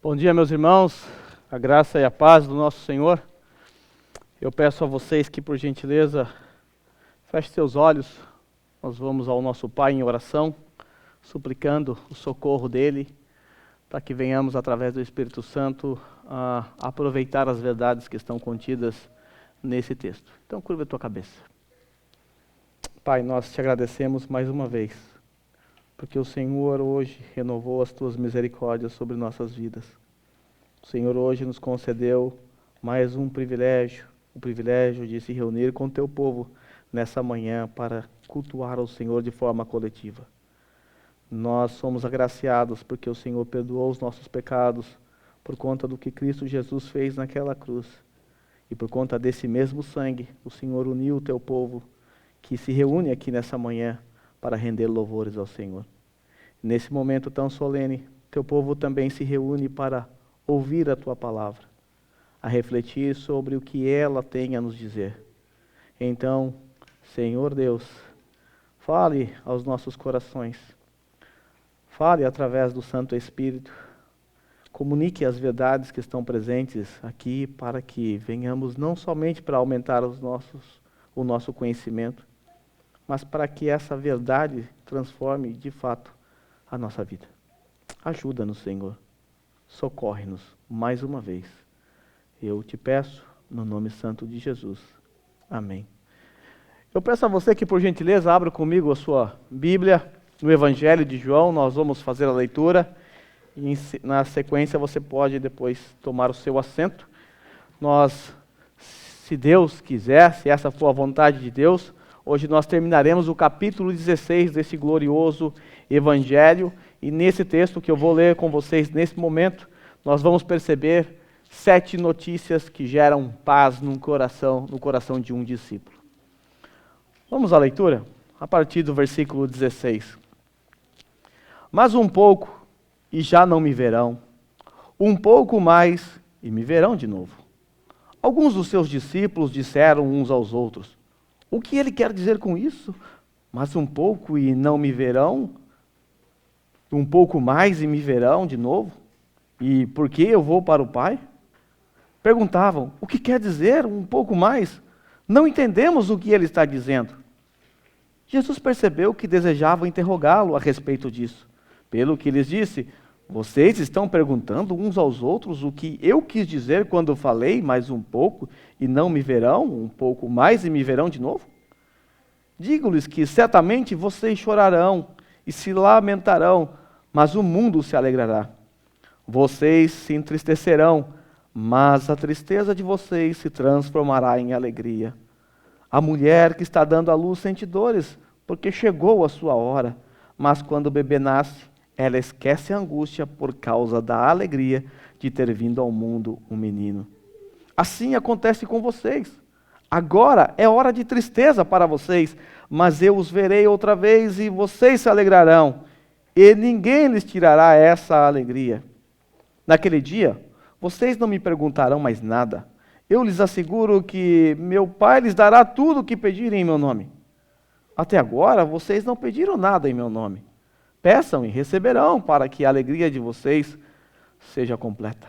Bom dia, meus irmãos, a graça e a paz do nosso Senhor. Eu peço a vocês que, por gentileza, fechem seus olhos. Nós vamos ao nosso Pai em oração, suplicando o socorro dEle, para que venhamos, através do Espírito Santo, a aproveitar as verdades que estão contidas nesse texto. Então, curva a tua cabeça. Pai, nós te agradecemos mais uma vez, porque o Senhor hoje renovou as tuas misericórdias sobre nossas vidas. O Senhor hoje nos concedeu mais um privilégio, o privilégio de se reunir com o teu povo nessa manhã para cultuar ao Senhor de forma coletiva. Nós somos agraciados porque o Senhor perdoou os nossos pecados por conta do que Cristo Jesus fez naquela cruz. E por conta desse mesmo sangue, o Senhor uniu o teu povo que se reúne aqui nessa manhã para render louvores ao Senhor. Nesse momento tão solene, teu povo também se reúne para ouvir a tua palavra, a refletir sobre o que ela tem a nos dizer. Então, Senhor Deus, fale aos nossos corações, fale através do Santo Espírito, comunique as verdades que estão presentes aqui para que venhamos não somente para aumentar o nosso conhecimento, mas para que essa verdade transforme de fato a nossa vida. Ajuda-nos, Senhor. Socorre-nos mais uma vez. Eu te peço no nome santo de Jesus. Amém. Eu peço a você que, por gentileza, abra comigo a sua Bíblia no Evangelho de João. Nós vamos fazer a leitura e na sequência você pode depois tomar o seu assento. Nós, se Deus quiser, se essa for a vontade de Deus, hoje nós terminaremos o capítulo 16 desse glorioso Evangelho. E nesse texto que eu vou ler com vocês nesse momento, nós vamos perceber 7 notícias que geram paz no coração de um discípulo. Vamos à leitura? A partir do versículo 16. Mas um pouco, e já não me verão. Um pouco mais, e me verão de novo. Alguns dos seus discípulos disseram uns aos outros: o que ele quer dizer com isso? Mas um pouco e não me verão? Um pouco mais e me verão de novo? E por que eu vou para o Pai? Perguntavam: o que quer dizer um pouco mais? Não entendemos o que ele está dizendo. Jesus percebeu que desejavam interrogá-lo a respeito disso. Pelo que lhes disse: vocês estão perguntando uns aos outros o que eu quis dizer quando falei mais um pouco e não me verão, um pouco mais e me verão de novo? Digo-lhes que certamente vocês chorarão e se lamentarão, mas o mundo se alegrará. Vocês se entristecerão, mas a tristeza de vocês se transformará em alegria. A mulher que está dando à luz sente dores, porque chegou a sua hora, mas quando o bebê nasce, ela esquece a angústia por causa da alegria de ter vindo ao mundo um menino. Assim acontece com vocês. Agora é hora de tristeza para vocês, mas eu os verei outra vez e vocês se alegrarão, e ninguém lhes tirará essa alegria. Naquele dia, vocês não me perguntarão mais nada. Eu lhes asseguro que meu Pai lhes dará tudo o que pedirem em meu nome. Até agora, vocês não pediram nada em meu nome. Peçam e receberão, para que a alegria de vocês seja completa.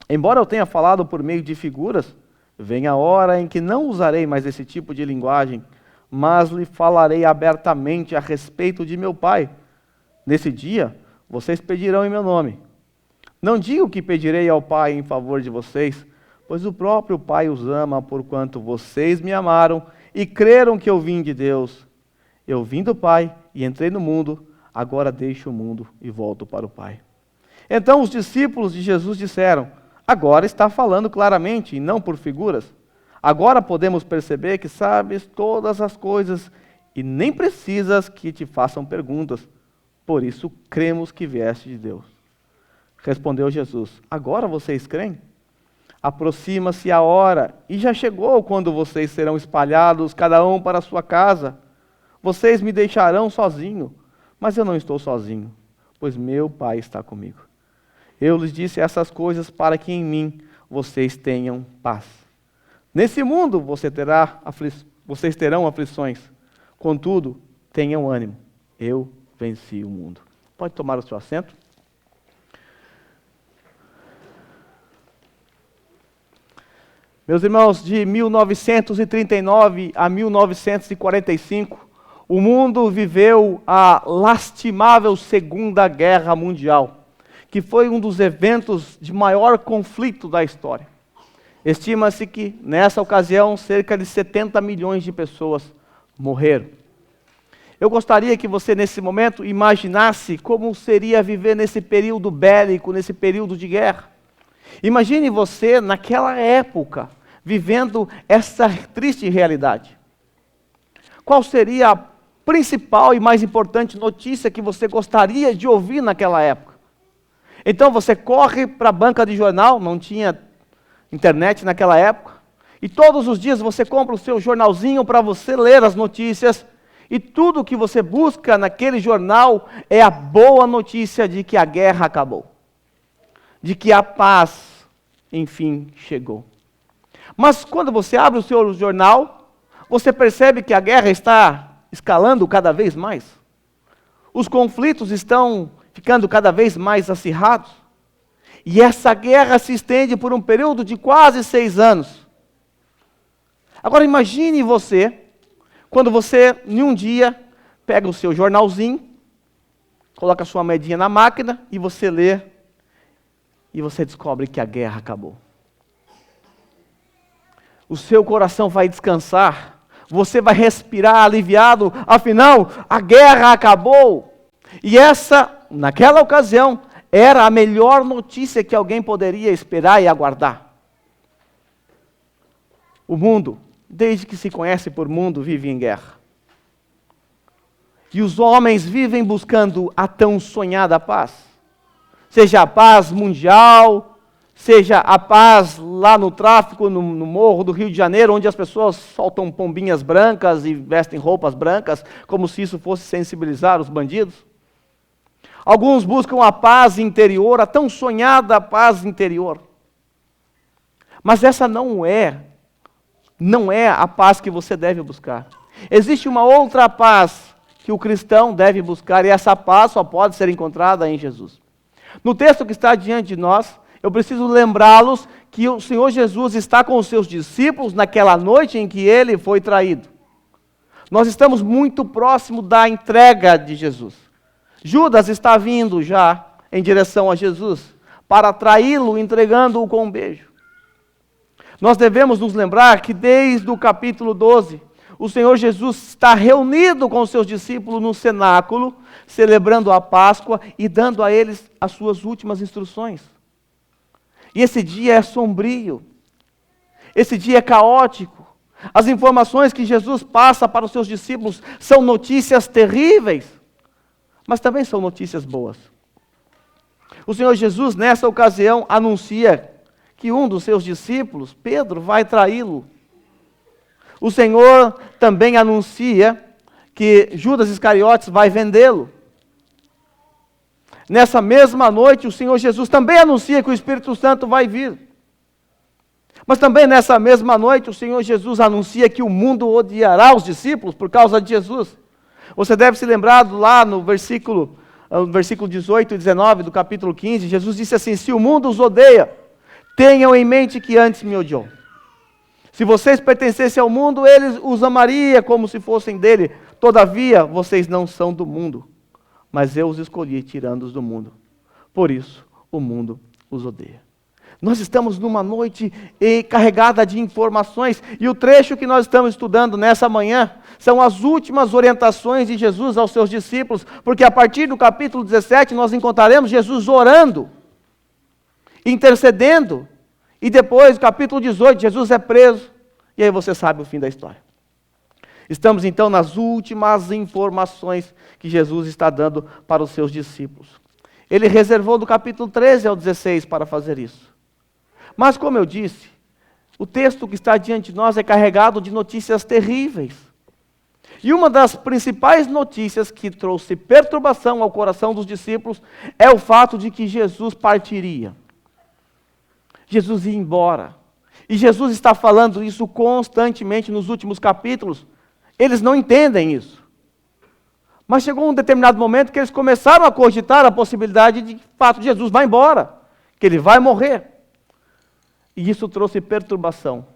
Embora eu tenha falado por meio de figuras, vem a hora em que não usarei mais esse tipo de linguagem, mas lhe falarei abertamente a respeito de meu Pai. Nesse dia, vocês pedirão em meu nome. Não digo que pedirei ao Pai em favor de vocês, pois o próprio Pai os ama, porquanto vocês me amaram e creram que eu vim de Deus. Eu vim do Pai e entrei no mundo, agora deixo o mundo e volto para o Pai. Então os discípulos de Jesus disseram: agora está falando claramente e não por figuras. Agora podemos perceber que sabes todas as coisas e nem precisas que te façam perguntas. Por isso cremos que vieste de Deus. Respondeu Jesus: agora vocês creem? Aproxima-se a hora, e já chegou quando vocês serão espalhados, cada um para a sua casa. Vocês me deixarão sozinho, mas eu não estou sozinho, pois meu Pai está comigo. Eu lhes disse essas coisas para que em mim vocês tenham paz. Nesse mundo vocês terão aflições, contudo, tenham ânimo. Eu venci o mundo. Pode tomar o seu assento. Meus irmãos, de 1939 a 1945, o mundo viveu a lastimável Segunda Guerra Mundial, que foi um dos eventos de maior conflito da história. Estima-se que, nessa ocasião, cerca de 70 milhões de pessoas morreram. Eu gostaria que você, nesse momento, imaginasse como seria viver nesse período bélico, nesse período de guerra. Imagine você, naquela época, vivendo essa triste realidade. Qual seria a principal e mais importante notícia que você gostaria de ouvir naquela época? Então você corre para a banca de jornal, não tinha internet naquela época, e todos os dias você compra o seu jornalzinho para você ler as notícias, e tudo que você busca naquele jornal é a boa notícia de que a guerra acabou, de que a paz, enfim, chegou. Mas quando você abre o seu jornal, você percebe que a guerra está escalando cada vez mais. Os conflitos estão ficando cada vez mais acirrados. E essa guerra se estende por um período de quase 6 anos. Agora imagine você, quando você, em um dia, pega o seu jornalzinho, coloca a sua moedinha na máquina e você lê, e você descobre que a guerra acabou. O seu coração vai descansar, você vai respirar aliviado, afinal, a guerra acabou. E essa, naquela ocasião, era a melhor notícia que alguém poderia esperar e aguardar. O mundo, desde que se conhece por mundo, vive em guerra. E os homens vivem buscando a tão sonhada paz. Seja a paz mundial, seja a paz lá no tráfico, no morro do Rio de Janeiro, onde as pessoas soltam pombinhas brancas e vestem roupas brancas, como se isso fosse sensibilizar os bandidos. Alguns buscam a paz interior, a tão sonhada paz interior. Mas essa não é a paz que você deve buscar. Existe uma outra paz que o cristão deve buscar, e essa paz só pode ser encontrada em Jesus. No texto que está diante de nós, eu preciso lembrá-los que o Senhor Jesus está com os seus discípulos naquela noite em que ele foi traído. Nós estamos muito próximo da entrega de Jesus. Judas está vindo já em direção a Jesus para traí-lo, entregando-o com um beijo. Nós devemos nos lembrar que desde o capítulo 12, o Senhor Jesus está reunido com os seus discípulos no cenáculo, celebrando a Páscoa e dando a eles as suas últimas instruções. E esse dia é sombrio, esse dia é caótico. As informações que Jesus passa para os seus discípulos são notícias terríveis, mas também são notícias boas. O Senhor Jesus, nessa ocasião, anuncia que um dos seus discípulos, Pedro, vai traí-lo. O Senhor também anuncia que Judas Iscariotes vai vendê-lo. Nessa mesma noite, o Senhor Jesus também anuncia que o Espírito Santo vai vir. Mas também nessa mesma noite, o Senhor Jesus anuncia que o mundo odiará os discípulos por causa de Jesus. Você deve se lembrar lá no versículo 18 e 19 do capítulo 15, Jesus disse assim: se o mundo os odeia, tenham em mente que antes me odiou. Se vocês pertencessem ao mundo, ele os amaria como se fossem dele. Todavia, vocês não são do mundo, mas eu os escolhi tirando-os do mundo. Por isso, o mundo os odeia. Nós estamos numa noite carregada de informações, e o trecho que nós estamos estudando nessa manhã são as últimas orientações de Jesus aos seus discípulos, porque a partir do capítulo 17 nós encontraremos Jesus orando, intercedendo, e depois, no capítulo 18, Jesus é preso, e aí você sabe o fim da história. Estamos então nas últimas informações que Jesus está dando para os seus discípulos. Ele reservou do capítulo 13 ao 16 para fazer isso. Mas como eu disse, o texto que está diante de nós é carregado de notícias terríveis. E uma das principais notícias que trouxe perturbação ao coração dos discípulos é o fato de que Jesus partiria. Jesus ia embora. E Jesus está falando isso constantemente nos últimos capítulos. Eles não entendem isso. Mas chegou um determinado momento que eles começaram a cogitar a possibilidade de fato Jesus vai embora, que ele vai morrer. E isso trouxe perturbação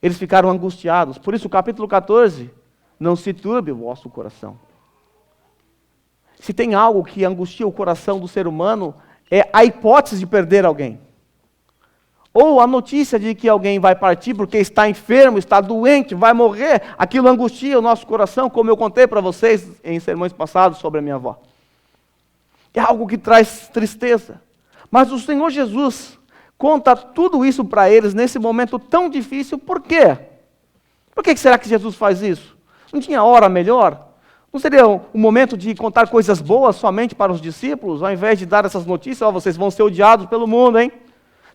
Eles ficaram angustiados. Por isso, o capítulo 14, não se turbe o vosso coração. Se tem algo que angustia o coração do ser humano, é a hipótese de perder alguém. Ou a notícia de que alguém vai partir porque está enfermo, está doente, vai morrer. Aquilo angustia o nosso coração, como eu contei para vocês em sermões passados sobre a minha avó. É algo que traz tristeza. Mas o Senhor Jesus conta tudo isso para eles nesse momento tão difícil. Por quê? Por que será que Jesus faz isso? Não tinha hora melhor? Não seria um momento de contar coisas boas somente para os discípulos, ao invés de dar essas notícias? Ó, vocês vão ser odiados pelo mundo, hein?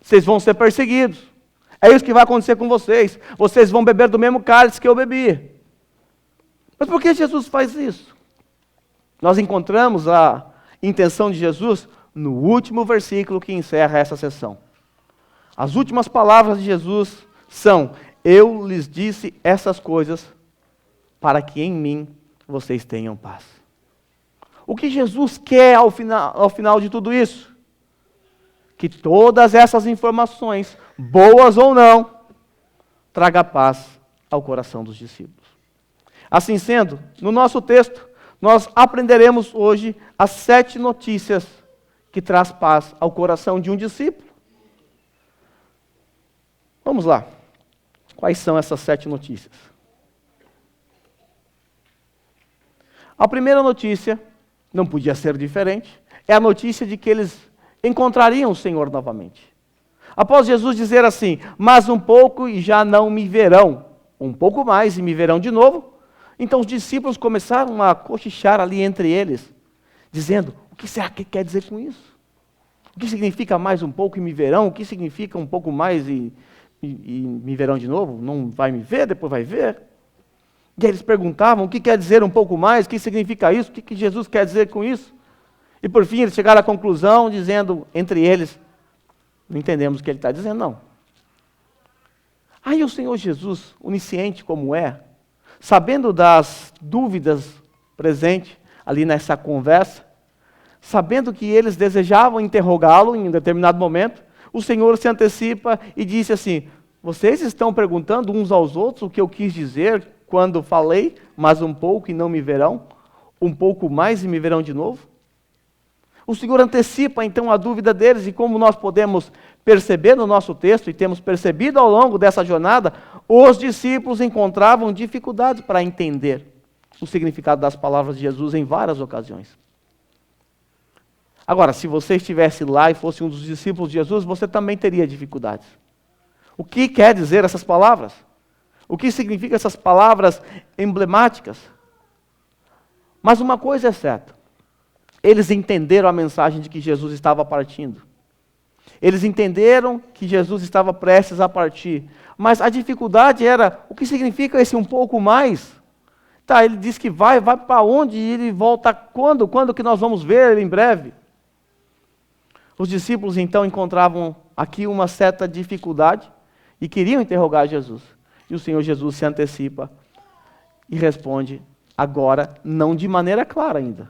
Vocês vão ser perseguidos. É isso que vai acontecer com vocês. Vocês vão beber do mesmo cálice que eu bebi. Mas por que Jesus faz isso? Nós encontramos a intenção de Jesus no último versículo que encerra essa sessão. As últimas palavras de Jesus são: eu lhes disse essas coisas para que em mim vocês tenham paz. O que Jesus quer ao final de tudo isso? Que todas essas informações, boas ou não, traga paz ao coração dos discípulos. Assim sendo, no nosso texto, nós aprenderemos hoje as 7 notícias que traz paz ao coração de um discípulo. Vamos lá. Quais são essas 7 notícias? A primeira notícia, não podia ser diferente, é a notícia de que eles encontrariam o Senhor novamente. Após Jesus dizer assim: mas um pouco e já não me verão, um pouco mais e me verão de novo, então os discípulos começaram a cochichar ali entre eles, dizendo: o que será que quer dizer com isso? O que significa mais um pouco e me verão? O que significa um pouco mais e me verão de novo? Não vai me ver, depois vai ver? E aí eles perguntavam: o que quer dizer um pouco mais? O que significa isso? O que Jesus quer dizer com isso? E por fim eles chegaram à conclusão, dizendo entre eles: não entendemos o que ele está dizendo, não. Aí o Senhor Jesus, onisciente como é, sabendo das dúvidas presentes ali nessa conversa, sabendo que eles desejavam interrogá-lo em um determinado momento, o Senhor se antecipa e disse assim: vocês estão perguntando uns aos outros o que eu quis dizer quando falei, mas um pouco e não me verão, um pouco mais e me verão de novo? O Senhor antecipa então a dúvida deles, e como nós podemos perceber no nosso texto, e temos percebido ao longo dessa jornada, os discípulos encontravam dificuldades para entender o significado das palavras de Jesus em várias ocasiões. Agora, se você estivesse lá e fosse um dos discípulos de Jesus, você também teria dificuldades. O que quer dizer essas palavras? O que significam essas palavras emblemáticas? Mas uma coisa é certa: eles entenderam a mensagem de que Jesus estava partindo. Eles entenderam que Jesus estava prestes a partir. Mas a dificuldade era: o que significa esse um pouco mais? Tá, ele diz que vai para onde? E ele volta quando? Quando que nós vamos ver ele em breve? Os discípulos então encontravam aqui uma certa dificuldade e queriam interrogar Jesus. E o Senhor Jesus se antecipa e responde agora, não de maneira clara ainda.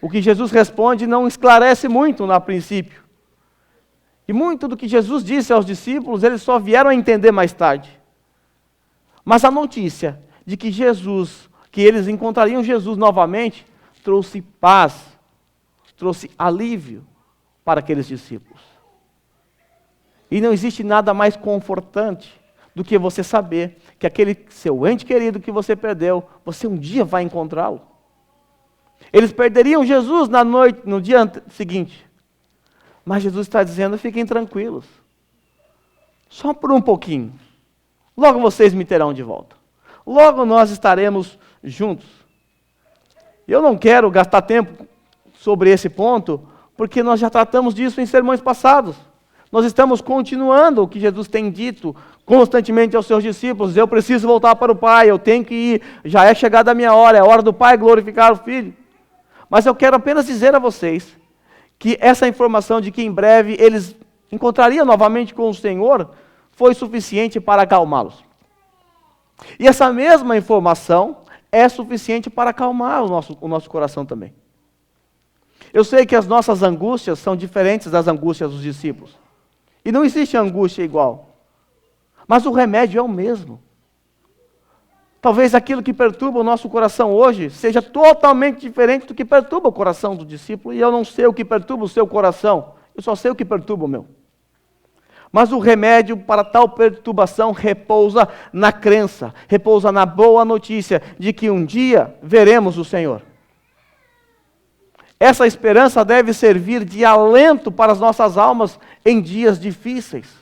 O que Jesus responde não esclarece muito a princípio. E muito do que Jesus disse aos discípulos, eles só vieram a entender mais tarde. Mas a notícia de que eles encontrariam Jesus novamente, trouxe paz, trouxe alívio para aqueles discípulos. E não existe nada mais confortante do que você saber que aquele seu ente querido que você perdeu, você um dia vai encontrá-lo. Eles perderiam Jesus no dia seguinte. Mas Jesus está dizendo: fiquem tranquilos. Só por um pouquinho. Logo vocês me terão de volta. Logo nós estaremos juntos. Eu não quero gastar tempo sobre esse ponto, porque nós já tratamos disso em sermões passados. Nós estamos continuando o que Jesus tem dito constantemente aos seus discípulos: eu preciso voltar para o Pai, eu tenho que ir, já é chegada a minha hora, é hora do Pai glorificar o Filho. Mas eu quero apenas dizer a vocês que essa informação de que em breve eles encontrariam novamente com o Senhor foi suficiente para acalmá-los. E essa mesma informação é suficiente para acalmar o nosso coração também. Eu sei que as nossas angústias são diferentes das angústias dos discípulos. E não existe angústia igual. Mas o remédio é o mesmo. Talvez aquilo que perturba o nosso coração hoje seja totalmente diferente do que perturba o coração do discípulo, e eu não sei o que perturba o seu coração, eu só sei o que perturba o meu. Mas o remédio para tal perturbação repousa na crença, repousa na boa notícia de que um dia veremos o Senhor. Essa esperança deve servir de alento para as nossas almas em dias difíceis.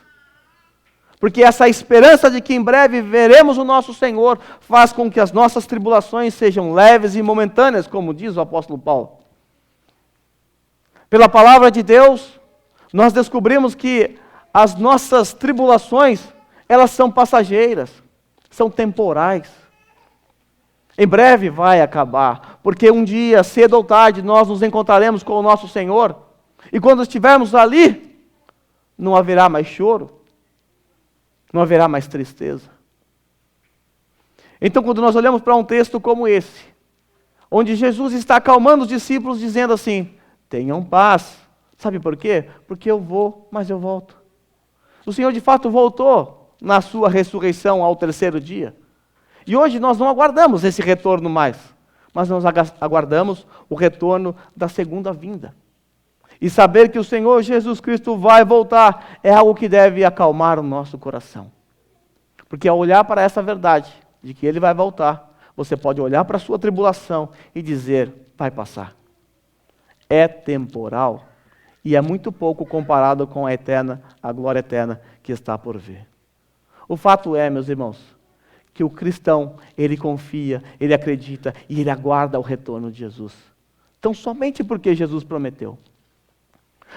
Porque essa esperança de que em breve veremos o nosso Senhor faz com que as nossas tribulações sejam leves e momentâneas, como diz o apóstolo Paulo. Pela palavra de Deus, nós descobrimos que as nossas tribulações, elas são passageiras, são temporais. Em breve vai acabar, porque um dia, cedo ou tarde, nós nos encontraremos com o nosso Senhor, e quando estivermos ali, não haverá mais choro, não haverá mais tristeza. Então, quando nós olhamos para um texto como esse, onde Jesus está acalmando os discípulos, dizendo assim: tenham paz. Sabe por quê? Porque eu vou, mas eu volto. O Senhor de fato voltou na sua ressurreição ao terceiro dia. E hoje nós não aguardamos esse retorno mais, mas nós aguardamos o retorno da segunda vinda. E saber que o Senhor Jesus Cristo vai voltar é algo que deve acalmar o nosso coração. Porque ao olhar para essa verdade, de que Ele vai voltar, você pode olhar para a sua tribulação e dizer: vai passar. É temporal e é muito pouco comparado com a eterna, a glória eterna que está por vir. O fato é, meus irmãos, que o cristão, ele confia, ele acredita e ele aguarda o retorno de Jesus. Então, somente porque Jesus prometeu.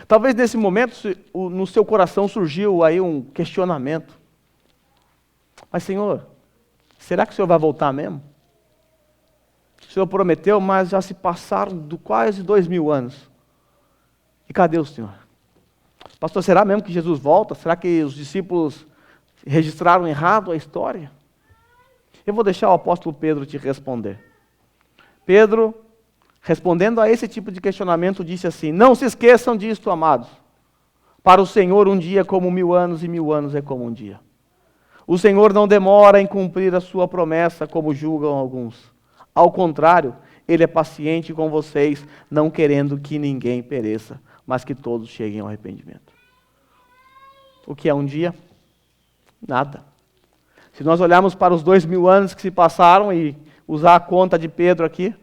Talvez nesse momento no seu coração surgiu aí um questionamento. Mas Senhor, será que o Senhor vai voltar mesmo? O Senhor prometeu, mas já se passaram quase 2000 anos. E cadê o Senhor? Pastor, será mesmo que Jesus volta? Será que os discípulos registraram errado a história? Eu vou deixar o apóstolo Pedro te responder. Pedro, respondendo a esse tipo de questionamento, disse assim: não se esqueçam disto, amados. Para o Senhor um dia é como 1000 anos e 1000 anos é como um dia. O Senhor não demora em cumprir a sua promessa, como julgam alguns. Ao contrário, Ele é paciente com vocês, não querendo que ninguém pereça, mas que todos cheguem ao arrependimento. O que é um dia? Nada. Se nós olharmos para os 2000 anos que se passaram e usar a conta de Pedro aqui,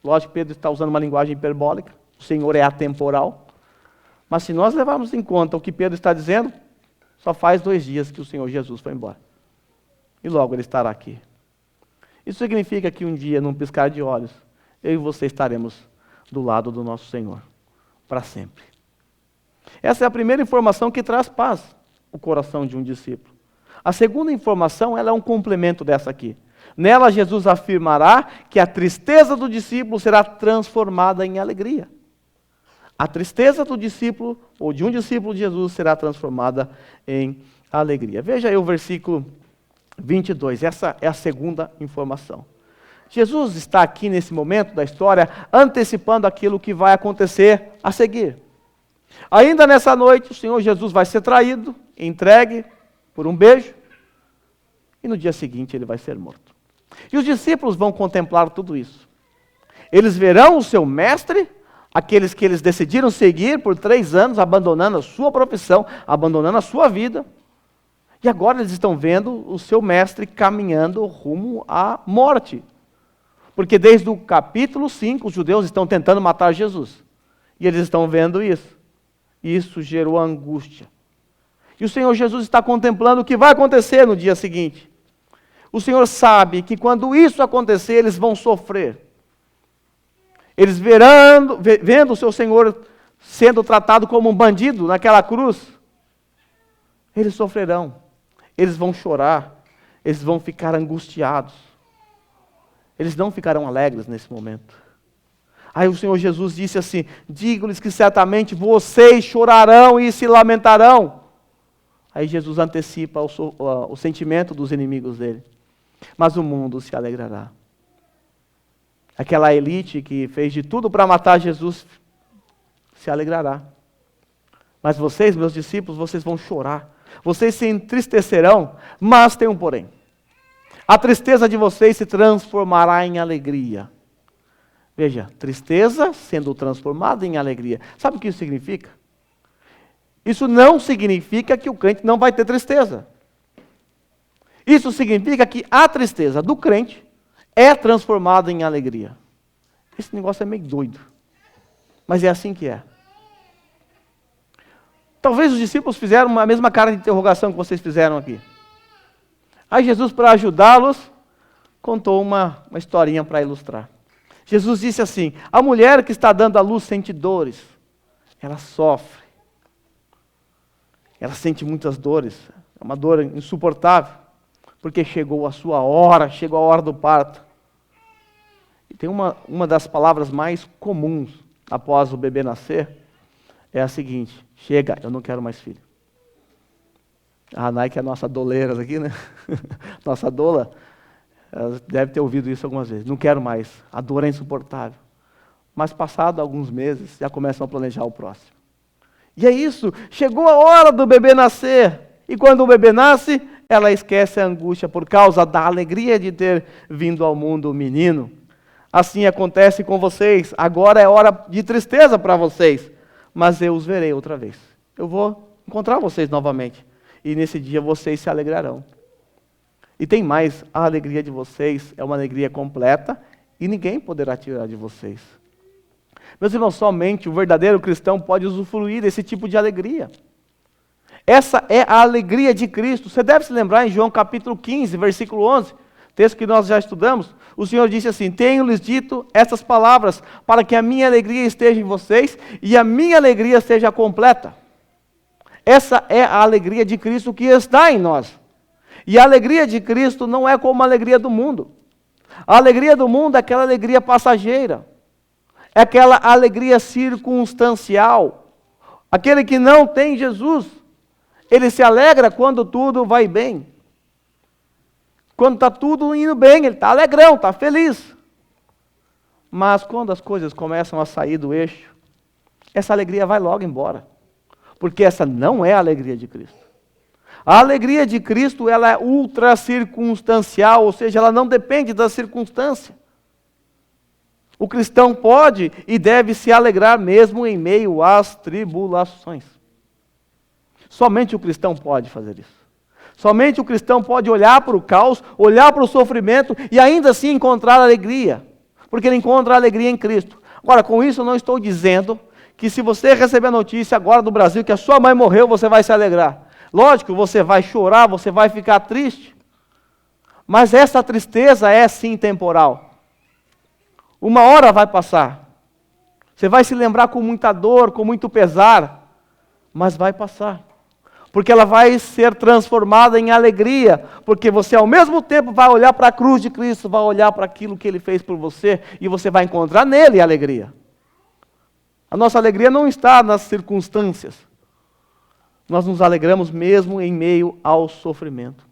lógico que Pedro está usando uma linguagem hiperbólica, o Senhor é atemporal, mas se nós levarmos em conta o que Pedro está dizendo, só faz 2 dias que o Senhor Jesus foi embora. E logo Ele estará aqui. Isso significa que um dia, num piscar de olhos, eu e você estaremos do lado do nosso Senhor, para sempre. Essa é a primeira informação que traz paz ao coração de um discípulo. A segunda informação, ela é um complemento dessa aqui. Nela, Jesus afirmará que a tristeza do discípulo será transformada em alegria. A tristeza do discípulo, ou de um discípulo de Jesus, será transformada em alegria. Veja aí o versículo 22, essa é a segunda informação. Jesus está aqui nesse momento da história, antecipando aquilo que vai acontecer a seguir. Ainda nessa noite, o Senhor Jesus vai ser traído, entregue por um beijo, e no dia seguinte ele vai ser morto. E os discípulos vão contemplar tudo isso. Eles verão o seu mestre, aqueles que eles decidiram seguir por 3 anos, abandonando a sua profissão, abandonando a sua vida, e agora eles estão vendo o seu mestre caminhando rumo à morte. Porque desde o capítulo 5, os judeus estão tentando matar Jesus. E eles estão vendo isso. Isso gerou angústia. E o Senhor Jesus está contemplando o que vai acontecer no dia seguinte. O Senhor sabe que quando isso acontecer, eles vão sofrer. Eles vendo o seu Senhor sendo tratado como um bandido naquela cruz, eles sofrerão. Eles vão chorar, eles vão ficar angustiados. Eles não ficarão alegres nesse momento. Aí o Senhor Jesus disse assim: digo-lhes que certamente vocês chorarão e se lamentarão. Aí Jesus antecipa o sentimento dos inimigos dele. Mas o mundo se alegrará. Aquela elite que fez de tudo para matar Jesus se alegrará. Mas vocês, meus discípulos, vocês vão chorar. Vocês se entristecerão, mas tem um porém. A tristeza de vocês se transformará em alegria. Veja, tristeza sendo transformada em alegria. Sabe o que isso significa? Isso não significa que o crente não vai ter tristeza. Isso significa que a tristeza do crente é transformada em alegria. Esse negócio é meio doido, mas é assim que é. Talvez os discípulos fizeram a mesma cara de interrogação que vocês fizeram aqui. Aí Jesus, para ajudá-los, contou uma historinha para ilustrar. Jesus disse assim: a mulher que está dando à luz sente dores, ela sofre, ela sente muitas dores, é uma dor insuportável, porque chegou a sua hora, chegou a hora do parto. E tem uma das palavras mais comuns após o bebê nascer, é a seguinte: chega, eu não quero mais filho. A Nike é a nossa doleira aqui, né? Nossa doula, ela deve ter ouvido isso algumas vezes. Não quero mais, a dor é insuportável. Mas passado alguns meses, já começam a planejar o próximo. E é isso, chegou a hora do bebê nascer. E quando o bebê nasce, ela esquece a angústia por causa da alegria de ter vindo ao mundo o menino. Assim acontece com vocês, agora é hora de tristeza para vocês, mas eu os verei outra vez. Eu vou encontrar vocês novamente, e nesse dia vocês se alegrarão. E tem mais, a alegria de vocês é uma alegria completa, e ninguém poderá tirar de vocês. Meus irmãos, somente o verdadeiro cristão pode usufruir desse tipo de alegria. Essa é a alegria de Cristo. Você deve se lembrar em João capítulo 15, versículo 11, texto que nós já estudamos. O Senhor disse assim: tenho-lhes dito estas palavras, para que a minha alegria esteja em vocês, e a minha alegria seja completa. Essa é a alegria de Cristo que está em nós. E a alegria de Cristo não é como a alegria do mundo. A alegria do mundo é aquela alegria passageira. É aquela alegria circunstancial. Aquele que não tem Jesus, ele se alegra quando tudo vai bem. Quando está tudo indo bem, ele está alegrão, está feliz. Mas quando as coisas começam a sair do eixo, essa alegria vai logo embora. Porque essa não é a alegria de Cristo. A alegria de Cristo, ela é ultra circunstancial, ou seja, ela não depende da circunstância. O cristão pode e deve se alegrar mesmo em meio às tribulações. Somente o cristão pode fazer isso. Somente o cristão pode olhar para o caos, olhar para o sofrimento e ainda assim encontrar alegria. Porque ele encontra alegria em Cristo. Agora, com isso eu não estou dizendo que se você receber a notícia agora do Brasil que a sua mãe morreu, você vai se alegrar. Lógico, você vai chorar, você vai ficar triste. Mas essa tristeza é sim temporal. Uma hora vai passar. Você vai se lembrar com muita dor, com muito pesar, mas vai passar. Porque ela vai ser transformada em alegria, porque você ao mesmo tempo vai olhar para a cruz de Cristo, vai olhar para aquilo que Ele fez por você, e você vai encontrar nele alegria. A nossa alegria não está nas circunstâncias. Nós nos alegramos mesmo em meio ao sofrimento.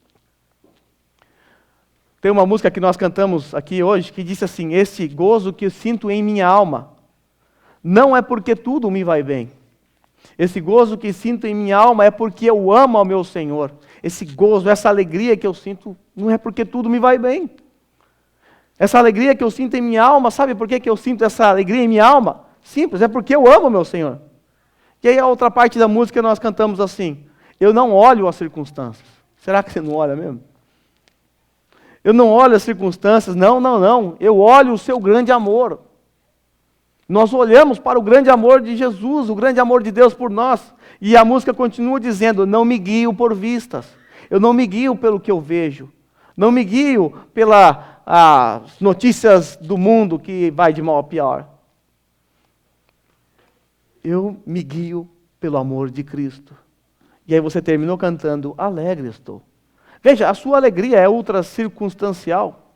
Tem uma música que nós cantamos aqui hoje, que diz assim: esse gozo que eu sinto em minha alma, não é porque tudo me vai bem. Esse gozo que sinto em minha alma é porque eu amo ao meu Senhor. Esse gozo, essa alegria que eu sinto, não é porque tudo me vai bem. Essa alegria que eu sinto em minha alma, sabe por que eu sinto essa alegria em minha alma? Simples, é porque eu amo ao meu Senhor. E aí a outra parte da música nós cantamos assim: eu não olho as circunstâncias. Será que você não olha mesmo? Eu não olho as circunstâncias, não. Eu olho o seu grande amor. Nós olhamos para o grande amor de Jesus, o grande amor de Deus por nós. E a música continua dizendo: não me guio por vistas. Eu não me guio pelo que eu vejo. Não me guio pelas notícias do mundo que vai de mal a pior. Eu me guio pelo amor de Cristo. E aí você terminou cantando: alegre estou. Veja, a sua alegria é ultra circunstancial.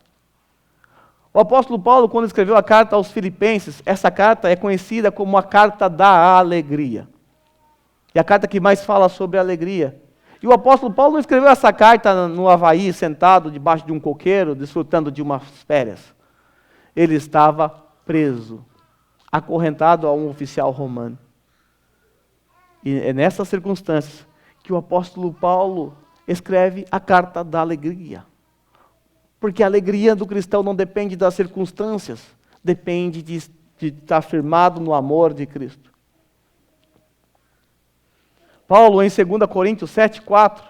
O apóstolo Paulo, quando escreveu a carta aos Filipenses, essa carta é conhecida como a carta da alegria. É a carta que mais fala sobre a alegria. E o apóstolo Paulo não escreveu essa carta no Havaí, sentado debaixo de um coqueiro, desfrutando de umas férias. Ele estava preso, acorrentado a um oficial romano. E é nessas circunstâncias que o apóstolo Paulo escreve a carta da alegria. Porque a alegria do cristão não depende das circunstâncias, depende de estar firmado no amor de Cristo. Paulo, em 2 Coríntios 7,4,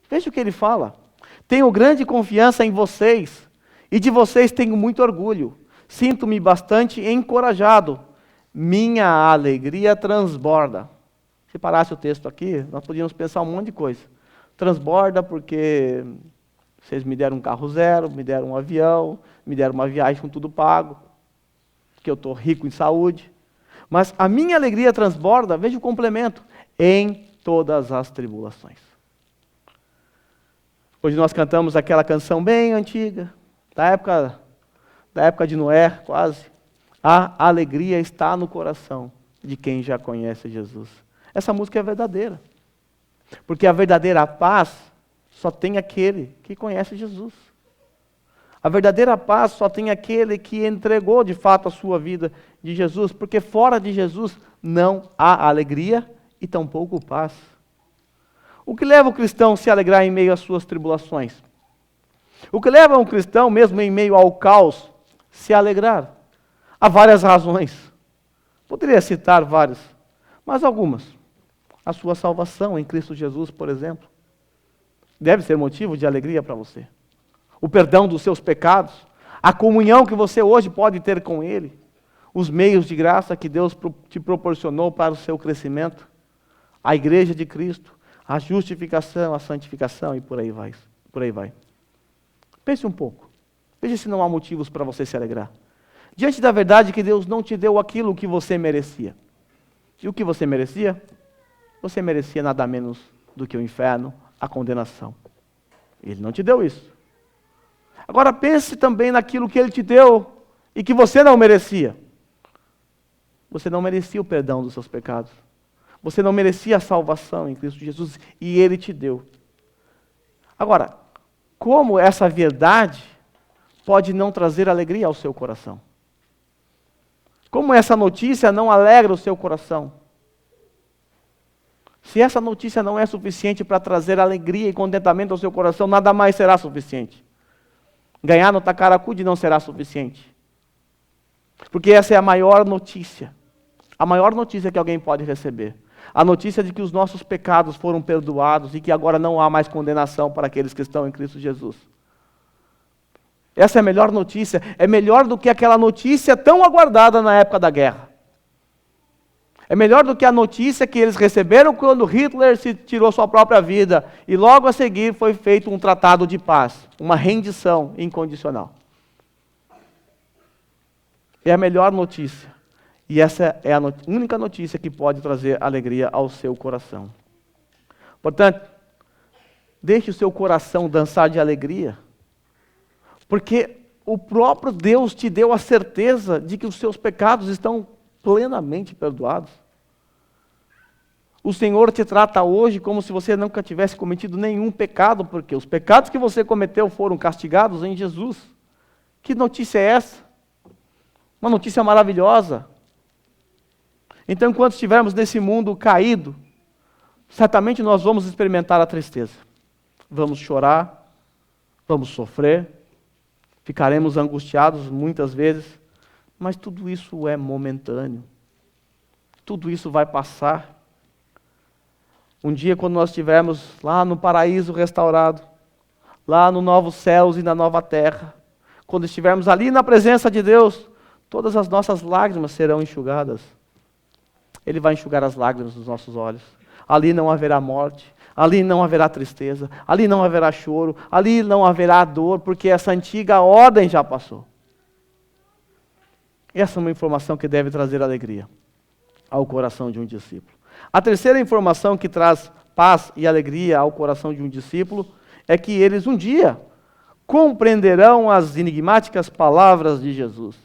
veja o que ele fala. Tenho grande confiança em vocês, e de vocês tenho muito orgulho. Sinto-me bastante encorajado. Minha alegria transborda. Se parasse o texto aqui, nós podíamos pensar um monte de coisa. Transborda porque vocês me deram um carro zero, me deram um avião, me deram uma viagem com tudo pago, que eu estou rico em saúde. Mas a minha alegria transborda, veja o complemento, em todas as tribulações. Hoje nós cantamos aquela canção bem antiga, da época de Noé, quase. A alegria está no coração de quem já conhece Jesus. Essa música é verdadeira. Porque a verdadeira paz só tem aquele que conhece Jesus. A verdadeira paz só tem aquele que entregou de fato a sua vida de Jesus. Porque fora de Jesus não há alegria e tampouco paz. O que leva o cristão a se alegrar em meio às suas tribulações? O que leva um cristão, mesmo em meio ao caos, se alegrar? Há várias razões. Poderia citar várias, mas algumas. A sua salvação em Cristo Jesus, por exemplo, deve ser motivo de alegria para você. O perdão dos seus pecados, a comunhão que você hoje pode ter com Ele, os meios de graça que Deus te proporcionou para o seu crescimento, a igreja de Cristo, a justificação, a santificação e por aí vai. Por aí vai. Pense um pouco. Veja se não há motivos para você se alegrar. Diante da verdade que Deus não te deu aquilo que você merecia. E o que você merecia? Você merecia nada menos do que o inferno, a condenação. Ele não te deu isso. Agora pense também naquilo que Ele te deu e que você não merecia. Você não merecia o perdão dos seus pecados. Você não merecia a salvação em Cristo Jesus e Ele te deu. Agora, como essa verdade pode não trazer alegria ao seu coração? Como essa notícia não alegra o seu coração? Se essa notícia não é suficiente para trazer alegria e contentamento ao seu coração, nada mais será suficiente. Ganhar no Tacaracude não será suficiente. Porque essa é a maior notícia. A maior notícia que alguém pode receber. A notícia de que os nossos pecados foram perdoados e que agora não há mais condenação para aqueles que estão em Cristo Jesus. Essa é a melhor notícia. É melhor do que aquela notícia tão aguardada na época da guerra. É melhor do que a notícia que eles receberam quando Hitler se tirou sua própria vida e logo a seguir foi feito um tratado de paz, uma rendição incondicional. É a melhor notícia. E essa é a única notícia que pode trazer alegria ao seu coração. Portanto, deixe o seu coração dançar de alegria, porque o próprio Deus te deu a certeza de que os seus pecados estão plenamente perdoados. O Senhor te trata hoje como se você nunca tivesse cometido nenhum pecado, porque os pecados que você cometeu foram castigados em Jesus. Que notícia é essa? Uma notícia maravilhosa. Então, enquanto estivermos nesse mundo caído, certamente nós vamos experimentar a tristeza. Vamos chorar, vamos sofrer, ficaremos angustiados muitas vezes, mas tudo isso é momentâneo. Tudo isso vai passar. Um dia, quando nós estivermos lá no paraíso restaurado, lá no novos céus e na nova terra, quando estivermos ali na presença de Deus, todas as nossas lágrimas serão enxugadas. Ele vai enxugar as lágrimas dos nossos olhos. Ali não haverá morte, ali não haverá tristeza, ali não haverá choro, ali não haverá dor, porque essa antiga ordem já passou. Essa é uma informação que deve trazer alegria ao coração de um discípulo. A terceira informação que traz paz e alegria ao coração de um discípulo é que eles um dia compreenderão as enigmáticas palavras de Jesus.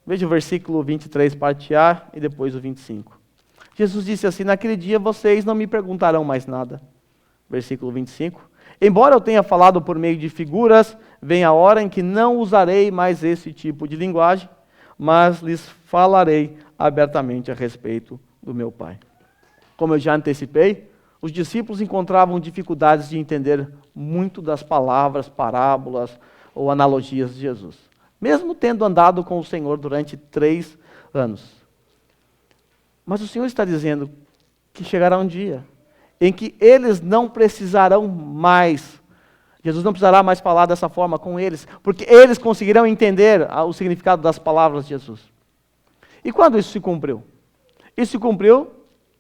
Veja o versículo 23, parte A, e depois o 25. Jesus disse assim: naquele dia vocês não me perguntarão mais nada. Versículo 25. Embora eu tenha falado por meio de figuras, vem a hora em que não usarei mais esse tipo de linguagem, mas lhes falarei abertamente a respeito do meu Pai. Como eu já antecipei, os discípulos encontravam dificuldades de entender muito das palavras, parábolas ou analogias de Jesus, mesmo tendo andado com o Senhor durante 3 anos. Mas o Senhor está dizendo que chegará um dia em que eles não precisarão mais, Jesus não precisará mais falar dessa forma com eles, porque eles conseguirão entender o significado das palavras de Jesus. E quando isso se cumpriu? Isso se cumpriu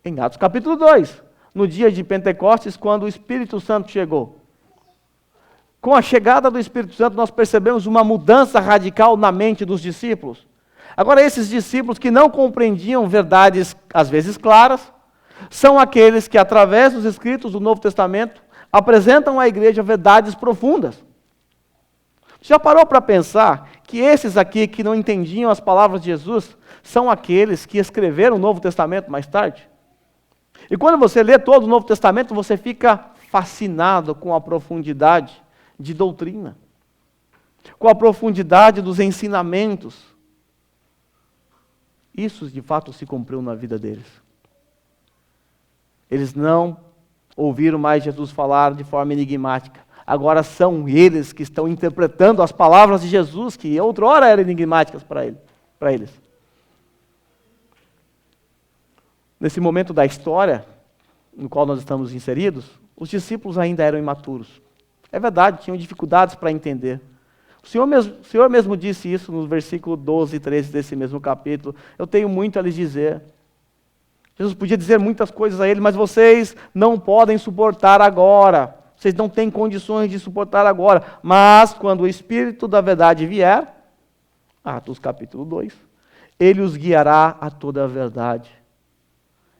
em Atos capítulo 2, no dia de Pentecostes, quando o Espírito Santo chegou. Com a chegada do Espírito Santo, nós percebemos uma mudança radical na mente dos discípulos. Agora, esses discípulos que não compreendiam verdades, às vezes claras, são aqueles que, através dos escritos do Novo Testamento, apresentam à igreja verdades profundas. Já parou para pensar que esses aqui que não entendiam as palavras de Jesus são aqueles que escreveram o Novo Testamento mais tarde? E quando você lê todo o Novo Testamento, você fica fascinado com a profundidade de doutrina, com a profundidade dos ensinamentos. Isso de fato se cumpriu na vida deles. Eles não ouviram mais Jesus falar de forma enigmática. Agora são eles que estão interpretando as palavras de Jesus, que outrora eram enigmáticas para eles. Nesse momento da história, no qual nós estamos inseridos, os discípulos ainda eram imaturos. É verdade, tinham dificuldades para entender. O Senhor mesmo disse isso no versículo 12 e 13 desse mesmo capítulo. Eu tenho muito a lhes dizer. Jesus podia dizer muitas coisas a ele, mas vocês não podem suportar agora. Vocês não têm condições de suportar agora. Mas quando o Espírito da verdade vier, Atos capítulo 2, ele os guiará a toda a verdade.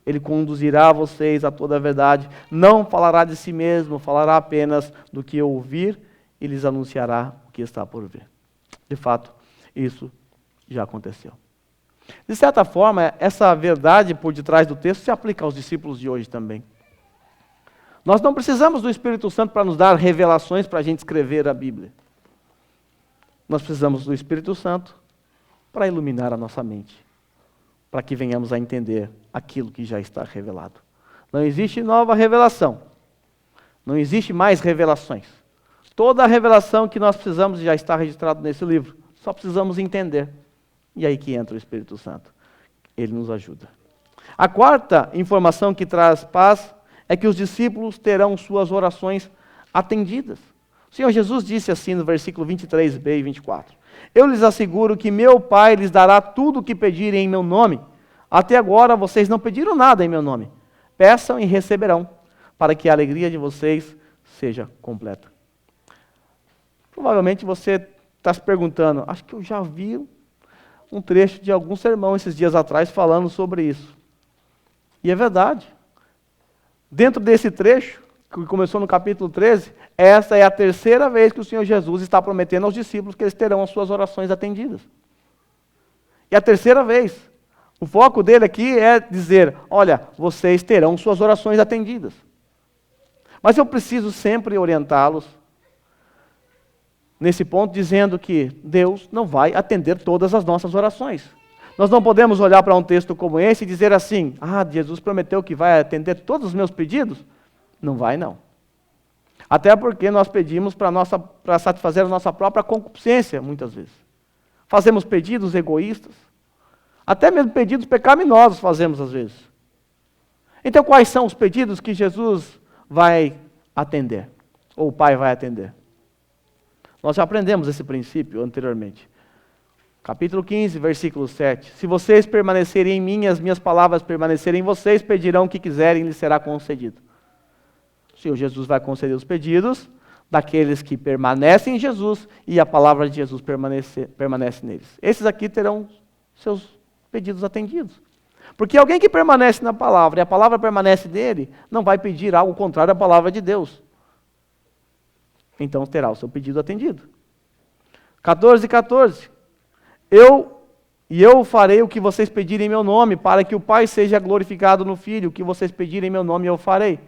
Ele conduzirá vocês a toda a verdade. Não falará de si mesmo, falará apenas do que ouvir e lhes anunciará o que está por vir. De fato, isso já aconteceu. De certa forma, essa verdade por detrás do texto se aplica aos discípulos de hoje também. Nós não precisamos do Espírito Santo para nos dar revelações para a gente escrever a Bíblia. Nós precisamos do Espírito Santo para iluminar a nossa mente, para que venhamos a entender aquilo que já está revelado. Não existe nova revelação. Não existe mais revelações. Toda a revelação que nós precisamos já está registrada nesse livro. Só precisamos entender. E aí que entra o Espírito Santo. Ele nos ajuda. A quarta informação que traz paz é que os discípulos terão suas orações atendidas. O Senhor Jesus disse assim no versículo 23b e 24. Eu lhes asseguro que meu Pai lhes dará tudo o que pedirem em meu nome. Até agora vocês não pediram nada em meu nome. Peçam e receberão, para que a alegria de vocês seja completa. Provavelmente você está se perguntando, acho que eu já vi um trecho de algum sermão esses dias atrás falando sobre isso. E é verdade. Dentro desse trecho, que começou no capítulo 13, essa é a terceira vez que o Senhor Jesus está prometendo aos discípulos que eles terão as suas orações atendidas. E a terceira vez. O foco dele aqui é dizer, olha, vocês terão suas orações atendidas. Mas eu preciso sempre orientá-los nesse ponto, dizendo que Deus não vai atender todas as nossas orações. Nós não podemos olhar para um texto como esse e dizer assim, Jesus prometeu que vai atender todos os meus pedidos? Não vai, não. Até porque nós pedimos para satisfazer a nossa própria concupiscência, muitas vezes. Fazemos pedidos egoístas, até mesmo pedidos pecaminosos fazemos às vezes. Então quais são os pedidos que Jesus vai atender? Ou o Pai vai atender? Nós já aprendemos esse princípio anteriormente. Capítulo 15, versículo 7. Se vocês permanecerem em mim, as minhas palavras permanecerem em vocês, pedirão o que quiserem e lhes será concedido. O Senhor Jesus vai conceder os pedidos daqueles que permanecem em Jesus e a palavra de Jesus permanece neles. Esses aqui terão seus pedidos atendidos. Porque alguém que permanece na palavra e a palavra permanece nele, não vai pedir algo contrário à palavra de Deus. Então terá o seu pedido atendido. 14:14. Eu farei o que vocês pedirem em meu nome, para que o Pai seja glorificado no Filho. O que vocês pedirem em meu nome, eu farei.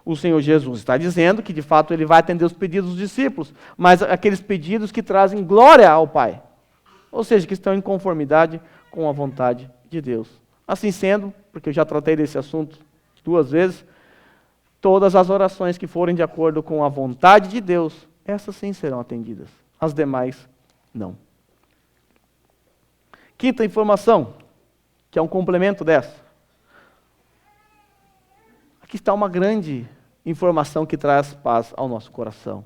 O Senhor Jesus está dizendo que, de fato, Ele vai atender os pedidos dos discípulos, mas aqueles pedidos que trazem glória ao Pai. Ou seja, que estão em conformidade com a vontade de Deus. Assim sendo, porque eu já tratei desse assunto 2 vezes, todas as orações que forem de acordo com a vontade de Deus, essas sim serão atendidas. As demais, não. Quinta informação, que é um complemento dessa. Aqui está uma grande informação que traz paz ao nosso coração.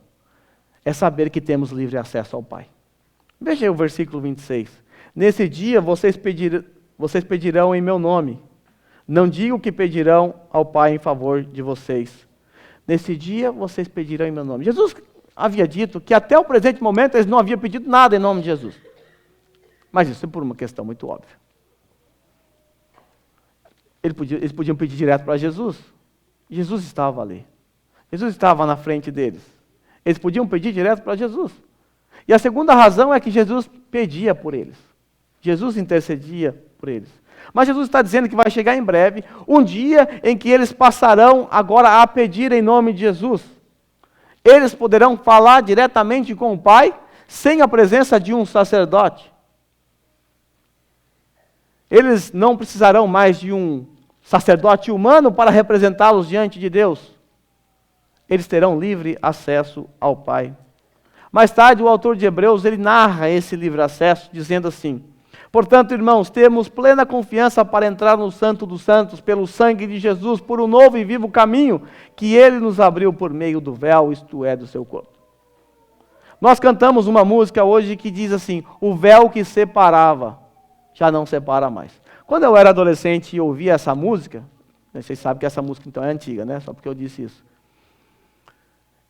É saber que temos livre acesso ao Pai. Veja aí o versículo 26. Nesse dia vocês pedirão em meu nome. Não digo que pedirão ao Pai em favor de vocês. Nesse dia vocês pedirão em meu nome. Jesus havia dito que até o presente momento eles não haviam pedido nada em nome de Jesus. Mas isso é por uma questão muito óbvia. Eles podiam pedir direto para Jesus. Jesus estava ali. Jesus estava na frente deles. Eles podiam pedir direto para Jesus. E a segunda razão é que Jesus pedia por eles. Jesus intercedia por eles. Mas Jesus está dizendo que vai chegar em breve um dia em que eles passarão agora a pedir em nome de Jesus. Eles poderão falar diretamente com o Pai sem a presença de um sacerdote. Eles não precisarão mais de um sacerdote humano para representá-los diante de Deus. Eles terão livre acesso ao Pai. Mais tarde, o autor de Hebreus, ele narra esse livre acesso, dizendo assim: portanto, irmãos, temos plena confiança para entrar no Santo dos Santos, pelo sangue de Jesus, por um novo e vivo caminho, que Ele nos abriu por meio do véu, isto é, do seu corpo. Nós cantamos uma música hoje que diz assim: o véu que separava, já não separa mais. Quando eu era adolescente e ouvia essa música, vocês sabem que essa música então é antiga, né? Só porque eu disse isso.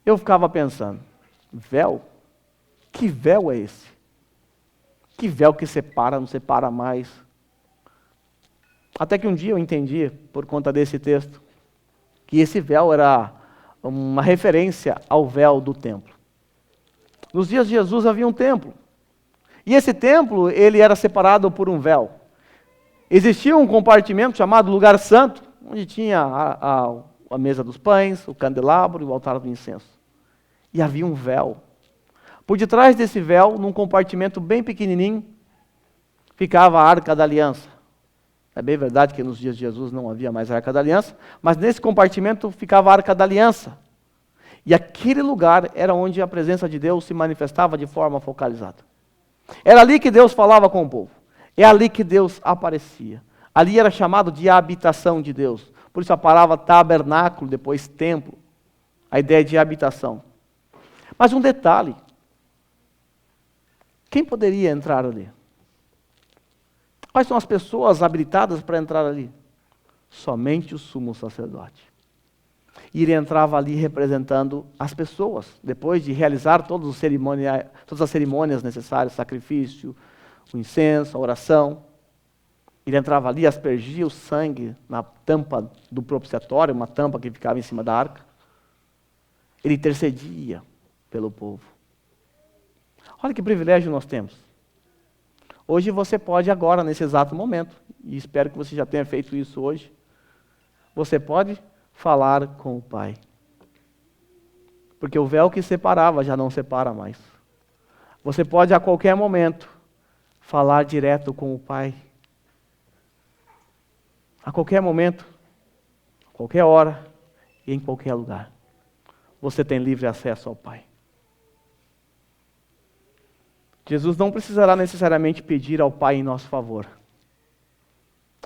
Eu ficava pensando, véu? Que véu é esse? Que véu que separa, não separa mais? Até que um dia eu entendi, por conta desse texto, que esse véu era uma referência ao véu do templo. Nos dias de Jesus havia um templo. E esse templo, ele era separado por um véu. Existia um compartimento chamado Lugar Santo, onde tinha a mesa dos pães, o candelabro e o altar do incenso. E havia um véu. Por detrás desse véu, num compartimento bem pequenininho, ficava a Arca da Aliança. É bem verdade que nos dias de Jesus não havia mais a Arca da Aliança, mas nesse compartimento ficava a Arca da Aliança. E aquele lugar era onde a presença de Deus se manifestava de forma focalizada. Era ali que Deus falava com o povo. É ali que Deus aparecia. Ali era chamado de habitação de Deus. Por isso a palavra tabernáculo, depois templo. A ideia de habitação. Mas um detalhe. Quem poderia entrar ali? Quais são as pessoas habilitadas para entrar ali? Somente o sumo sacerdote. E ele entrava ali representando as pessoas, depois de realizar todas as cerimônias necessárias, sacrifício, o incenso, a oração. Ele entrava ali, aspergia o sangue na tampa do propiciatório, uma tampa que ficava em cima da arca. Ele intercedia pelo povo. Olha que privilégio nós temos. Hoje você pode agora, nesse exato momento, e espero que você já tenha feito isso hoje, você pode falar com o Pai. Porque o véu que separava já não separa mais. Você pode a qualquer momento falar direto com o Pai. A qualquer momento, a qualquer hora e em qualquer lugar. Você tem livre acesso ao Pai. Jesus não precisará necessariamente pedir ao Pai em nosso favor.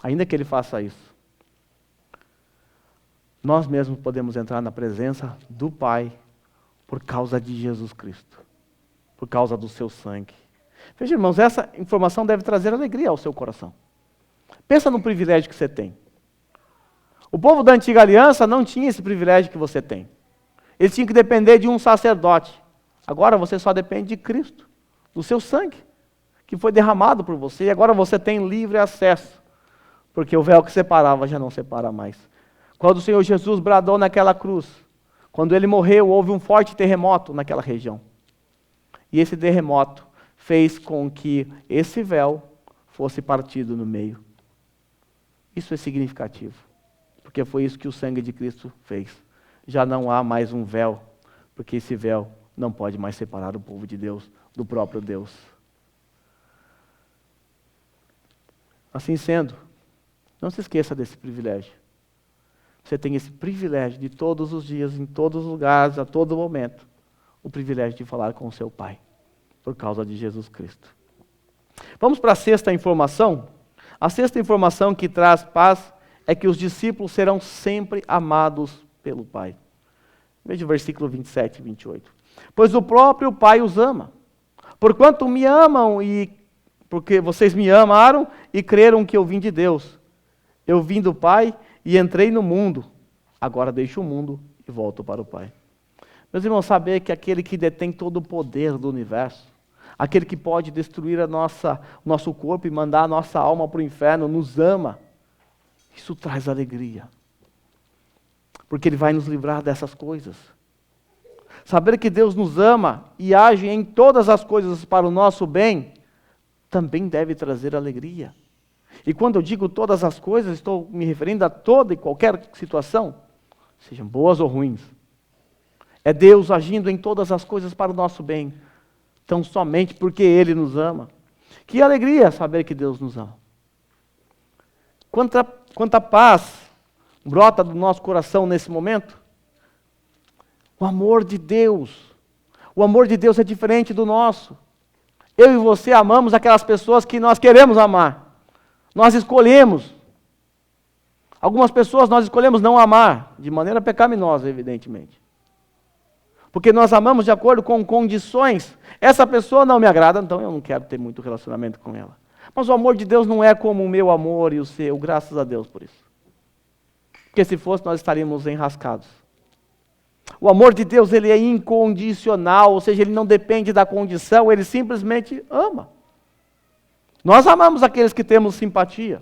Ainda que Ele faça isso. Nós mesmos podemos entrar na presença do Pai por causa de Jesus Cristo. Por causa do seu sangue. Veja, irmãos, essa informação deve trazer alegria ao seu coração. Pensa no privilégio que você tem. O povo da antiga aliança não tinha esse privilégio que você tem. Eles tinham que depender de um sacerdote. Agora você só depende de Cristo, do seu sangue, que foi derramado por você. E agora você tem livre acesso, porque o véu que separava já não separa mais. Quando o Senhor Jesus bradou naquela cruz, quando Ele morreu, houve um forte terremoto naquela região. E esse terremoto fez com que esse véu fosse partido no meio. Isso é significativo, porque foi isso que o sangue de Cristo fez. Já não há mais um véu, porque esse véu não pode mais separar o povo de Deus do próprio Deus. Assim sendo, não se esqueça desse privilégio. você tem esse privilégio de todos os dias, em todos os lugares, a todo momento, o privilégio de falar com o seu Pai, por causa de Jesus Cristo. Vamos para a sexta informação. A sexta informação que traz paz é que os discípulos serão sempre amados pelo Pai. Veja o versículo 27 e 28. Pois o próprio Pai os ama, porquanto me amam e porque vocês me amaram e creram que eu vim de Deus. Eu vim do Pai e entrei no mundo. Agora deixo o mundo e volto para o Pai. Meus irmãos, saber que aquele que detém todo o poder do universo, aquele que pode destruir o nosso corpo e mandar a nossa alma para o inferno, nos ama, isso traz alegria. Porque Ele vai nos livrar dessas coisas. Saber que Deus nos ama e age em todas as coisas para o nosso bem, também deve trazer alegria. E quando eu digo todas as coisas, estou me referindo a toda e qualquer situação, sejam boas ou ruins. É Deus agindo em todas as coisas para o nosso bem, tão somente porque Ele nos ama. Que alegria saber que Deus nos ama. Quanta paz brota do nosso coração nesse momento. O amor de Deus. O amor de Deus é diferente do nosso. Eu e você amamos aquelas pessoas que nós queremos amar. Nós escolhemos. Algumas pessoas nós escolhemos não amar, de maneira pecaminosa, evidentemente. Porque nós amamos de acordo com condições. Essa pessoa não me agrada, então eu não quero ter muito relacionamento com ela. Mas o amor de Deus não é como o meu amor e o seu, graças a Deus por isso. Porque se fosse, nós estaríamos enrascados. O amor de Deus, ele é incondicional, ou seja, ele não depende da condição, ele simplesmente ama. Nós amamos aqueles que temos simpatia.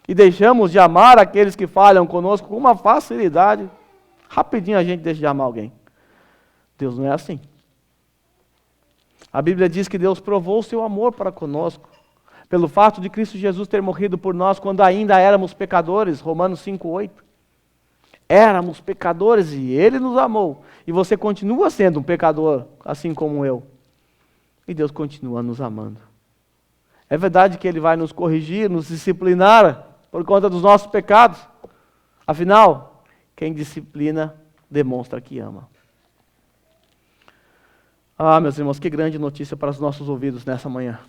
E deixamos de amar aqueles que falham conosco com uma facilidade. Rapidinho a gente deixa de amar alguém. Deus não é assim. A Bíblia diz que Deus provou o seu amor para conosco, pelo fato de Cristo Jesus ter morrido por nós quando ainda éramos pecadores, Romanos 5:8. Éramos pecadores e Ele nos amou. E você continua sendo um pecador, assim como eu. E Deus continua nos amando. É verdade que Ele vai nos corrigir, nos disciplinar por conta dos nossos pecados. Afinal, quem disciplina demonstra que ama. Ah, meus irmãos, que grande notícia para os nossos ouvidos nessa manhã.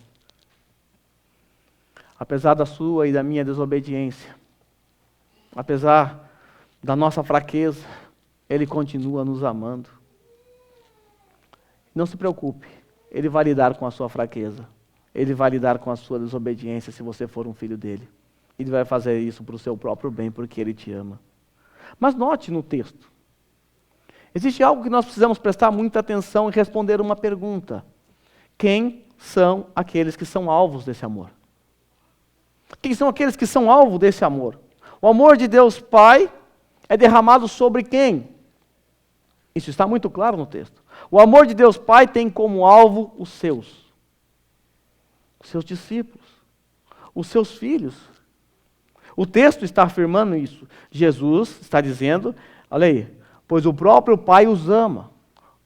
Apesar da sua e da minha desobediência, apesar da nossa fraqueza, Ele continua nos amando. Não se preocupe, Ele vai lidar com a sua fraqueza. Ele vai lidar com a sua desobediência se você for um filho dele. Ele vai fazer isso para o seu próprio bem, porque Ele te ama. Mas note no texto, existe algo que nós precisamos prestar muita atenção e responder uma pergunta. Quem são aqueles que são alvos desse amor? Quem são aqueles que são alvo desse amor? O amor de Deus Pai é derramado sobre quem? Isso está muito claro no texto. O amor de Deus Pai tem como alvo os seus discípulos, os seus filhos. O texto está afirmando isso. Jesus está dizendo, olha aí, pois o próprio Pai os ama,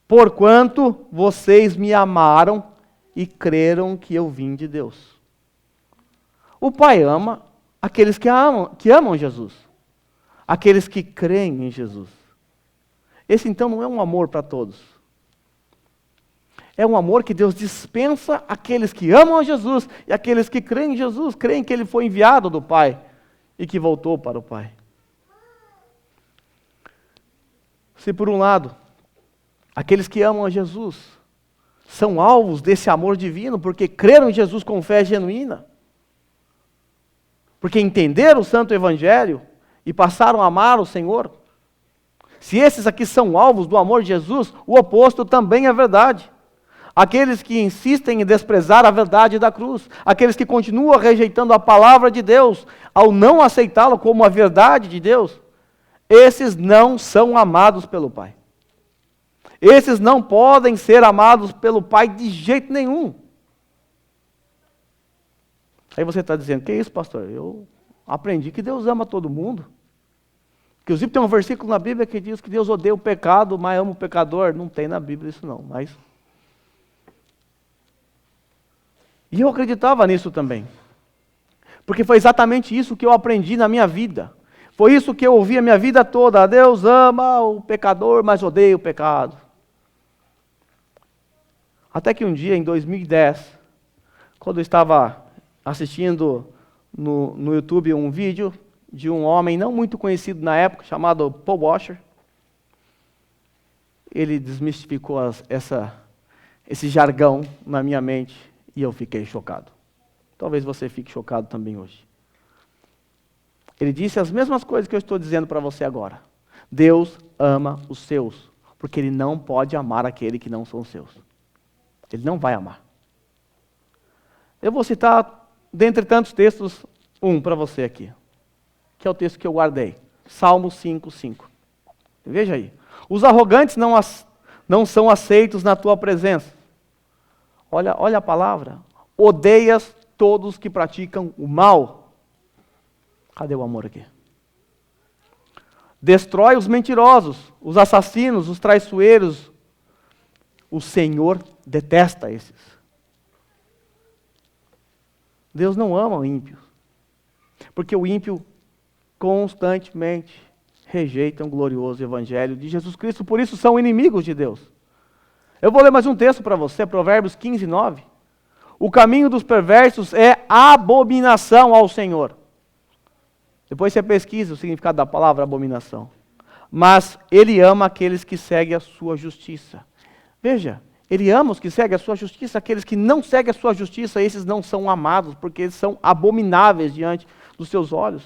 porquanto vocês me amaram e creram que eu vim de Deus. O Pai ama aqueles que amam Jesus. Aqueles que creem em Jesus. Esse então não é um amor para todos. É um amor que Deus dispensa àqueles que amam a Jesus e àqueles que creem em Jesus, creem que Ele foi enviado do Pai e que voltou para o Pai. Se por um lado, aqueles que amam a Jesus são alvos desse amor divino porque creram em Jesus com fé genuína, porque entenderam o Santo Evangelho e passaram a amar o Senhor. Se esses aqui são alvos do amor de Jesus, o oposto também é verdade. Aqueles que insistem em desprezar a verdade da cruz, aqueles que continuam rejeitando a palavra de Deus, ao não aceitá-la como a verdade de Deus, esses não são amados pelo Pai. Esses não podem ser amados pelo Pai de jeito nenhum. Aí você está dizendo, que é isso, pastor? Eu aprendi que Deus ama todo mundo. Inclusive tem um versículo na Bíblia que diz que Deus odeia o pecado, mas ama o pecador. Não tem na Bíblia isso não, mas... E eu acreditava nisso também. Porque foi exatamente isso que eu aprendi na minha vida. Foi isso que eu ouvi a minha vida toda. Deus ama o pecador, mas odeia o pecado. Até que um dia, em 2010, quando eu estava assistindo no YouTube um vídeo de um homem não muito conhecido na época, chamado Paul Washer, ele desmistificou esse jargão na minha mente e eu fiquei chocado. Talvez você fique chocado também hoje. Ele disse as mesmas coisas que eu estou dizendo para você agora. Deus ama os seus, porque Ele não pode amar aquele que não são seus. Ele não vai amar. Eu vou citar, dentre tantos textos, um para você aqui, que é o texto que eu guardei. Salmo 5:5. Veja aí. Os arrogantes não são aceitos na tua presença. Olha a palavra. Odeias todos que praticam o mal. Cadê o amor aqui? Destrói os mentirosos, os assassinos, os traiçoeiros. O Senhor detesta esses. Deus não ama o ímpio, porque o ímpio constantemente rejeita o glorioso evangelho de Jesus Cristo, por isso são inimigos de Deus. Eu vou ler mais um texto para você, Provérbios 15:9. O caminho dos perversos é abominação ao Senhor. Depois você pesquisa o significado da palavra abominação. Mas Ele ama aqueles que seguem a sua justiça. Veja, Ele ama os que seguem a sua justiça, aqueles que não seguem a sua justiça, esses não são amados, porque eles são abomináveis diante dos seus olhos.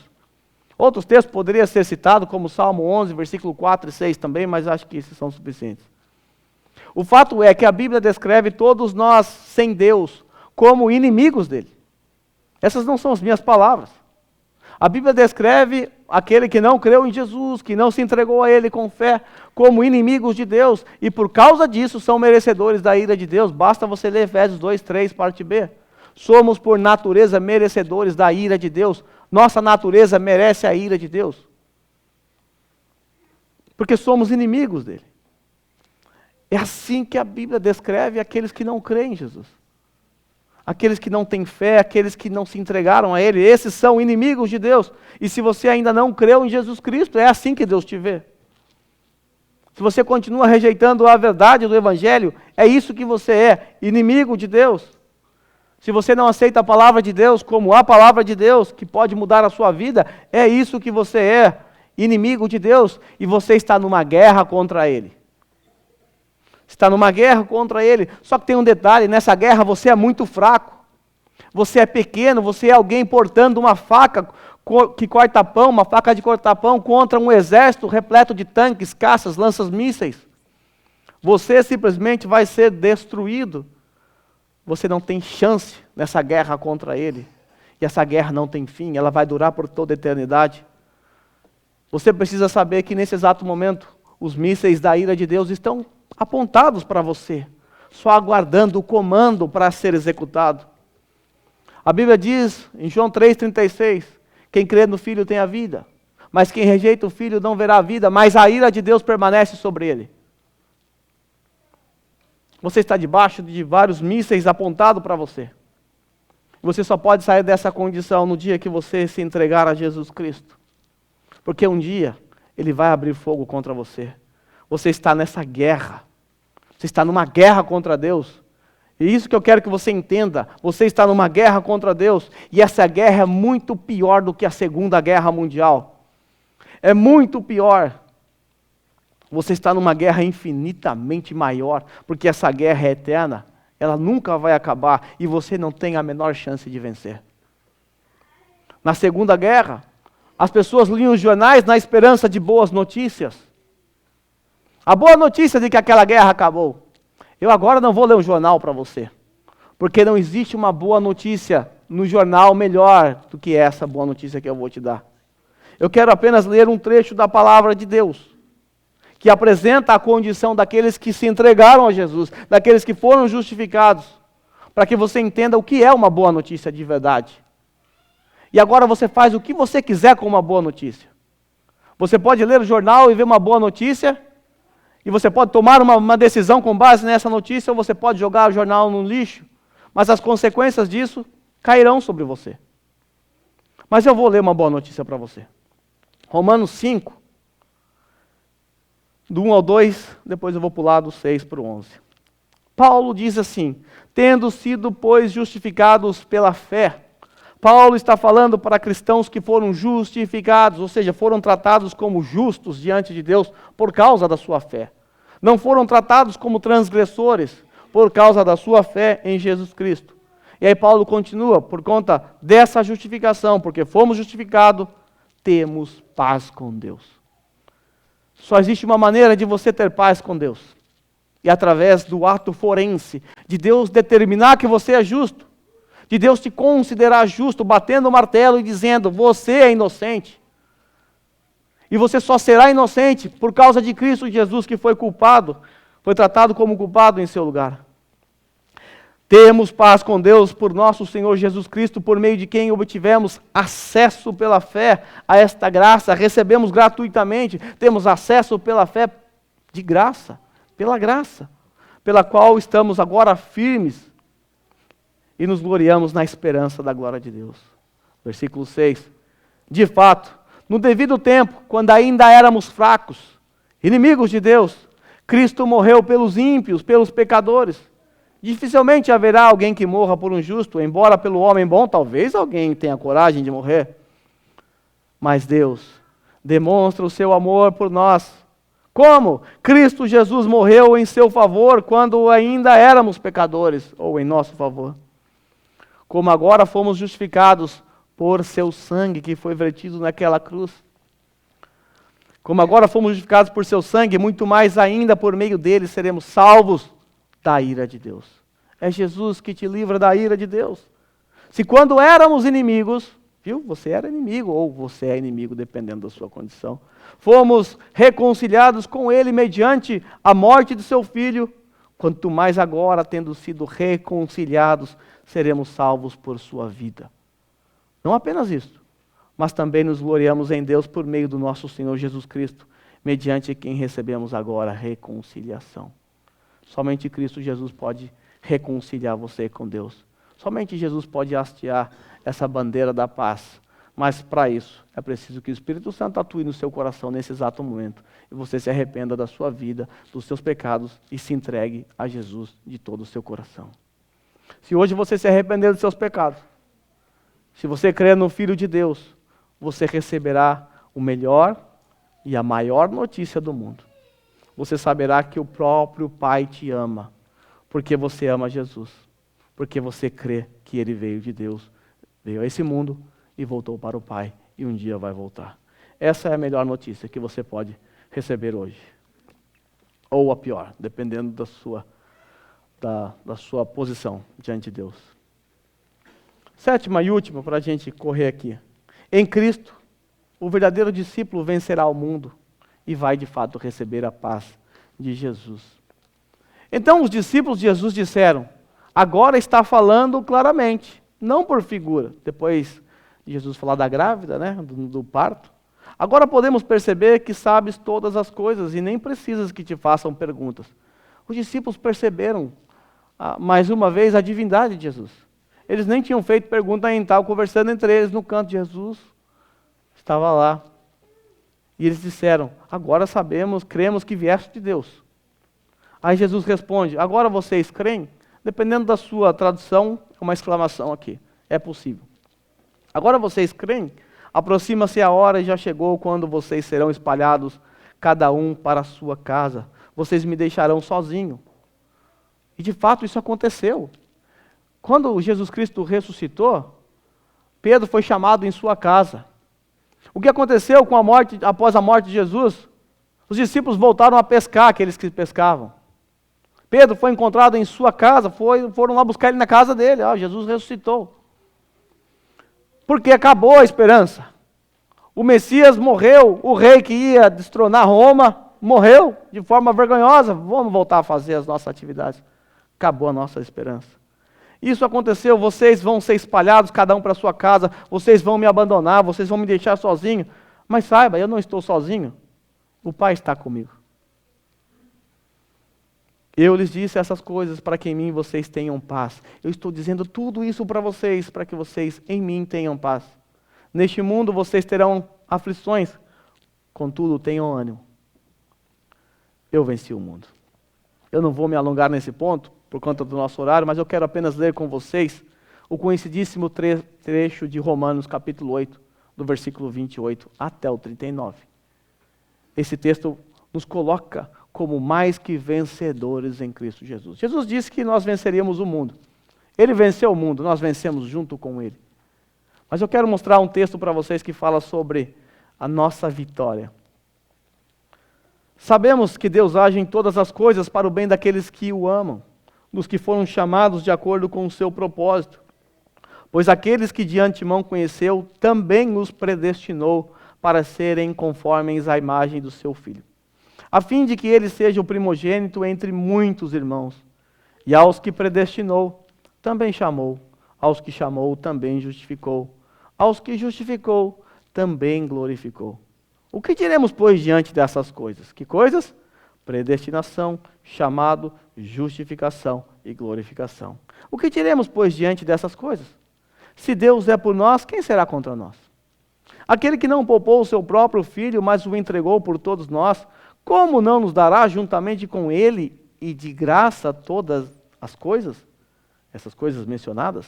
Outros textos poderiam ser citados, como Salmo 11, versículo 4 e 6 também, mas acho que esses são suficientes. O fato é que a Bíblia descreve todos nós, sem Deus, como inimigos dele. Essas não são as minhas palavras. A Bíblia descreve aquele que não creu em Jesus, que não se entregou a Ele com fé, como inimigos de Deus, e por causa disso são merecedores da ira de Deus. Basta você ler Efésios 2:3, parte B. Somos por natureza merecedores da ira de Deus. Nossa natureza merece a ira de Deus. Porque somos inimigos dele. É assim que a Bíblia descreve aqueles que não creem em Jesus. Aqueles que não têm fé, aqueles que não se entregaram a Ele, esses são inimigos de Deus. E se você ainda não creu em Jesus Cristo, é assim que Deus te vê. Se você continua rejeitando a verdade do Evangelho, é isso que você é, inimigo de Deus. Se você não aceita a palavra de Deus como a palavra de Deus, que pode mudar a sua vida, é isso que você é, inimigo de Deus, e você está numa guerra contra Ele. Está numa guerra contra Ele. Só que tem um detalhe, nessa guerra você é muito fraco. Você é pequeno, você é alguém portando uma faca que corta pão, uma faca de cortar pão contra um exército repleto de tanques, caças, lanças, mísseis. Você simplesmente vai ser destruído. Você não tem chance nessa guerra contra Ele. E essa guerra não tem fim, ela vai durar por toda a eternidade. Você precisa saber que nesse exato momento, os mísseis da ira de Deus estão apontados para você, só aguardando o comando para ser executado. A Bíblia diz, em João 3,36, quem crê no Filho tem a vida, mas quem rejeita o Filho não verá a vida, mas a ira de Deus permanece sobre ele. Você está debaixo de vários mísseis apontados para você. Você só pode sair dessa condição no dia que você se entregar a Jesus Cristo. Porque um dia, Ele vai abrir fogo contra você. Você está nessa guerra. Você está numa guerra contra Deus. E isso que eu quero que você entenda. Você está numa guerra contra Deus. E essa guerra é muito pior do que a Segunda Guerra Mundial. É muito pior. Você está numa guerra infinitamente maior. Porque essa guerra é eterna. Ela nunca vai acabar. E você não tem a menor chance de vencer. Na Segunda Guerra, as pessoas liam os jornais na esperança de boas notícias. A boa notícia de que aquela guerra acabou. Eu agora não vou ler um jornal para você, porque não existe uma boa notícia no jornal melhor do que essa boa notícia que eu vou te dar. Eu quero apenas ler um trecho da palavra de Deus, que apresenta a condição daqueles que se entregaram a Jesus, daqueles que foram justificados, para que você entenda o que é uma boa notícia de verdade. E agora você faz o que você quiser com uma boa notícia. Você pode ler o jornal e ver uma boa notícia, e você pode tomar uma decisão com base nessa notícia, ou você pode jogar o jornal no lixo, mas as consequências disso cairão sobre você. Mas eu vou ler uma boa notícia para você. Romanos 5, do 1 ao 2, depois eu vou pular do 6 para o 11. Paulo diz assim: tendo sido, pois, justificados pela fé. Paulo está falando para cristãos que foram justificados, ou seja, foram tratados como justos diante de Deus por causa da sua fé. Não foram tratados como transgressores por causa da sua fé em Jesus Cristo. E aí Paulo continua: por conta dessa justificação, porque fomos justificados, temos paz com Deus. Só existe uma maneira de você ter paz com Deus. E através do ato forense, de Deus determinar que você é justo, de Deus te considerar justo, batendo o martelo e dizendo: você é inocente. E você só será inocente por causa de Cristo Jesus, que foi culpado, foi tratado como culpado em seu lugar. Temos paz com Deus por nosso Senhor Jesus Cristo, por meio de quem obtivemos acesso pela fé a esta graça, recebemos gratuitamente, temos acesso pela fé de graça, pela qual estamos agora firmes e nos gloriamos na esperança da glória de Deus. Versículo 6. De fato, no devido tempo, quando ainda éramos fracos, inimigos de Deus, Cristo morreu pelos ímpios, pelos pecadores. Dificilmente haverá alguém que morra por um justo, embora pelo homem bom, talvez alguém tenha coragem de morrer. Mas Deus demonstra o seu amor por nós. Como? Cristo Jesus morreu em seu favor quando ainda éramos pecadores, ou em nosso favor. Como agora fomos justificados por seu sangue que foi vertido naquela cruz. Como agora fomos justificados por seu sangue, muito mais ainda por meio dele seremos salvos da ira de Deus. É Jesus que te livra da ira de Deus. Se quando éramos inimigos, viu? Você era inimigo, ou você é inimigo, dependendo da sua condição. Fomos reconciliados com ele mediante a morte de seu filho. Quanto mais agora, tendo sido reconciliados, seremos salvos por sua vida. Não apenas isso, mas também nos gloriamos em Deus por meio do nosso Senhor Jesus Cristo, mediante quem recebemos agora a reconciliação. Somente Cristo Jesus pode reconciliar você com Deus. Somente Jesus pode hastear essa bandeira da paz. Mas para isso é preciso que o Espírito Santo atue no seu coração nesse exato momento. E você se arrependa da sua vida, dos seus pecados e se entregue a Jesus de todo o seu coração. Se hoje você se arrepender dos seus pecados, se você crer no Filho de Deus, você receberá o melhor e a maior notícia do mundo. Você saberá que o próprio Pai te ama, porque você ama Jesus, porque você crê que Ele veio de Deus, veio a esse mundo e voltou para o Pai, e um dia vai voltar. Essa é a melhor notícia que você pode receber hoje. Ou a pior, dependendo da sua posição diante de Deus. Sétima e última, para a gente correr aqui. Em Cristo, o verdadeiro discípulo vencerá o mundo e vai de fato receber a paz de Jesus. Então os discípulos de Jesus disseram: agora está falando claramente, não por figura. Depois de Jesus falar da grávida, né, do parto. Agora podemos perceber que sabes todas as coisas e nem precisas que te façam perguntas. Os discípulos perceberam, mais uma vez, a divindade de Jesus. Eles nem tinham feito pergunta ainda, estavam conversando entre eles no canto. Jesus estava lá. E eles disseram: agora sabemos, cremos que vieste de Deus. Aí Jesus responde: agora vocês creem? Dependendo da sua tradução, é uma exclamação aqui. É possível. Agora vocês creem? Aproxima-se a hora e já chegou quando vocês serão espalhados, cada um para a sua casa. Vocês me deixarão sozinho. E de fato isso aconteceu. Quando Jesus Cristo ressuscitou, Pedro foi chamado em sua casa. O que aconteceu com a morte, após a morte de Jesus? Os discípulos voltaram a pescar, aqueles que pescavam. Pedro foi encontrado em sua casa, foram lá buscar ele na casa dele. Jesus ressuscitou. Porque acabou a esperança. O Messias morreu, o rei que ia destronar Roma morreu de forma vergonhosa. Vamos voltar a fazer as nossas atividades. Acabou a nossa esperança. Isso aconteceu, vocês vão ser espalhados, cada um para a sua casa, vocês vão me abandonar, vocês vão me deixar sozinho. Mas saiba, eu não estou sozinho. O Pai está comigo. Eu lhes disse essas coisas para que em mim vocês tenham paz. Eu estou dizendo tudo isso para vocês que vocês em mim tenham paz. Neste mundo vocês terão aflições, Contudo, tenham ânimo. Eu venci o mundo. Eu não vou me alongar nesse ponto, por conta do nosso horário, mas eu quero apenas ler com vocês o conhecidíssimo trecho de Romanos, capítulo 8, do versículo 28 até o 39. Esse texto nos coloca como mais que vencedores em Cristo Jesus. Jesus disse que nós venceríamos o mundo. Ele venceu o mundo, nós vencemos junto com Ele. Mas eu quero mostrar um texto para vocês que fala sobre a nossa vitória. Sabemos que Deus age em todas as coisas para o bem daqueles que o amam, dos que foram chamados de acordo com o seu propósito. Pois aqueles que de antemão conheceu, também os predestinou para serem conformes à imagem do seu Filho, a fim de que ele seja o primogênito entre muitos irmãos. E aos que predestinou, também chamou. Aos que chamou, também justificou. Aos que justificou, também glorificou. O que diremos, pois, diante dessas coisas? Que coisas? Predestinação, chamado, justificação e glorificação. O que diremos, pois, diante dessas coisas? Se Deus é por nós, quem será contra nós? Aquele que não poupou o seu próprio Filho, mas o entregou por todos nós, como não nos dará juntamente com Ele e de graça todas as coisas? Essas coisas mencionadas?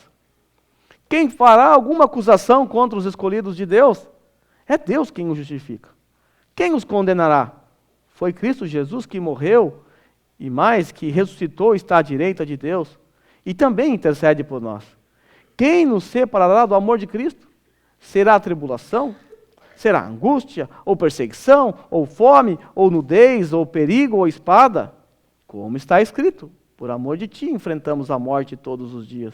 Quem fará alguma acusação contra os escolhidos de Deus? É Deus quem os justifica. Quem os condenará? Foi Cristo Jesus que morreu e mais, que ressuscitou, está à direita de Deus e também intercede por nós. Quem nos separará do amor de Cristo? Será a tribulação? Será angústia, ou perseguição, ou fome, ou nudez, ou perigo, ou espada? Como está escrito, por amor de ti enfrentamos a morte todos os dias.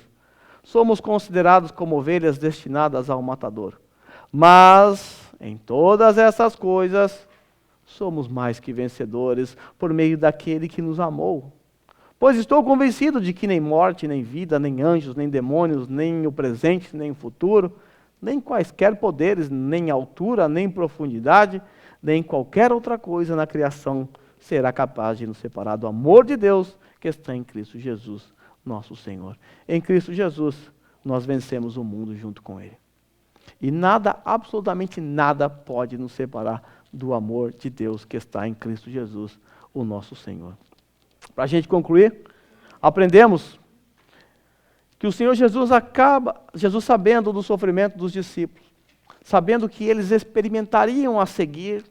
Somos considerados como ovelhas destinadas ao matador. Mas, em todas essas coisas, somos mais que vencedores por meio daquele que nos amou. Pois estou convencido de que nem morte, nem vida, nem anjos, nem demônios, nem o presente, nem o futuro, nem quaisquer poderes, nem altura, nem profundidade, nem qualquer outra coisa na criação será capaz de nos separar do amor de Deus que está em Cristo Jesus, nosso Senhor. Em Cristo Jesus, nós vencemos o mundo junto com Ele. E nada, absolutamente nada, pode nos separar do amor de Deus que está em Cristo Jesus, o nosso Senhor. Para a gente concluir, aprendemos que o Senhor Jesus sabendo do sofrimento dos discípulos, sabendo que eles experimentariam a seguir,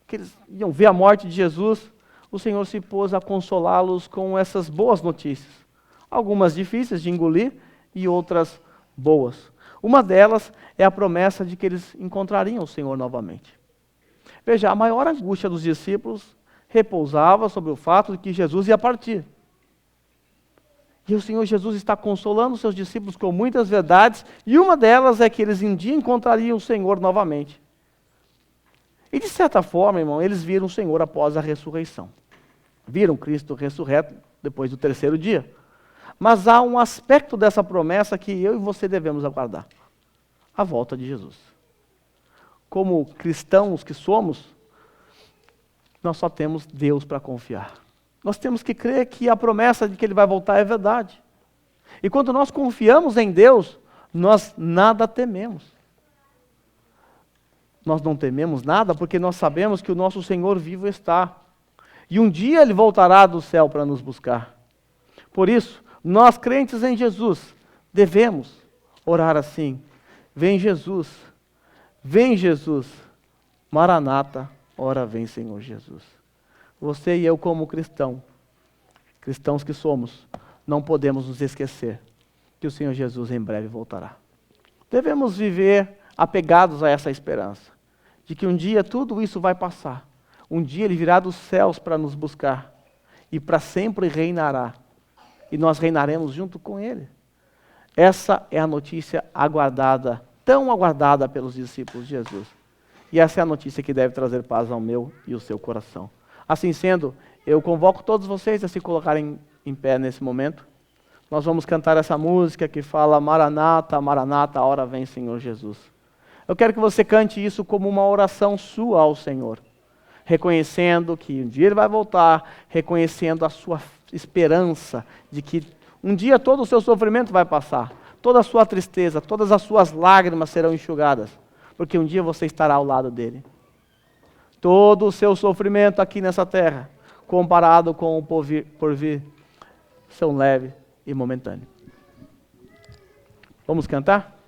que eles iam ver a morte de Jesus, o Senhor se pôs a consolá-los com essas boas notícias. Algumas difíceis de engolir e outras boas. Uma delas é a promessa de que eles encontrariam o Senhor novamente. Veja, a maior angústia dos discípulos repousava sobre o fato de que Jesus ia partir. E o Senhor Jesus está consolando os seus discípulos com muitas verdades, e uma delas é que eles um dia encontrariam o Senhor novamente. E de certa forma, irmão, eles viram o Senhor após a ressurreição. Viram Cristo ressurreto depois do terceiro dia. Mas há um aspecto dessa promessa que eu e você devemos aguardar. A volta de Jesus. Como cristãos que somos, nós só temos Deus para confiar. Nós temos que crer que a promessa de que Ele vai voltar é verdade. E quando nós confiamos em Deus, nós nada tememos. Nós não tememos nada porque nós sabemos que o nosso Senhor vivo está. E um dia Ele voltará do céu para nos buscar. Por isso, nós crentes em Jesus, devemos orar assim: vem Jesus, Maranata, ora vem Senhor Jesus. Você e eu como cristãos que somos, não podemos nos esquecer que o Senhor Jesus em breve voltará. Devemos viver apegados a essa esperança, de que um dia tudo isso vai passar. Um dia Ele virá dos céus para nos buscar e para sempre reinará. E nós reinaremos junto com Ele. Essa é a notícia aguardada, tão aguardada pelos discípulos de Jesus. E essa é a notícia que deve trazer paz ao meu e ao seu coração. Assim sendo, eu convoco todos vocês a se colocarem em pé nesse momento. Nós vamos cantar essa música que fala: Maranata, Maranata, ora vem Senhor Jesus. Eu quero que você cante isso como uma oração sua ao Senhor, reconhecendo que um dia Ele vai voltar, reconhecendo a sua esperança de que um dia todo o seu sofrimento vai passar, toda a sua tristeza, todas as suas lágrimas serão enxugadas, porque um dia você estará ao lado dEle. todo o seu sofrimento aqui nessa terra, comparado com o porvir, são leves e momentâneos. Vamos cantar?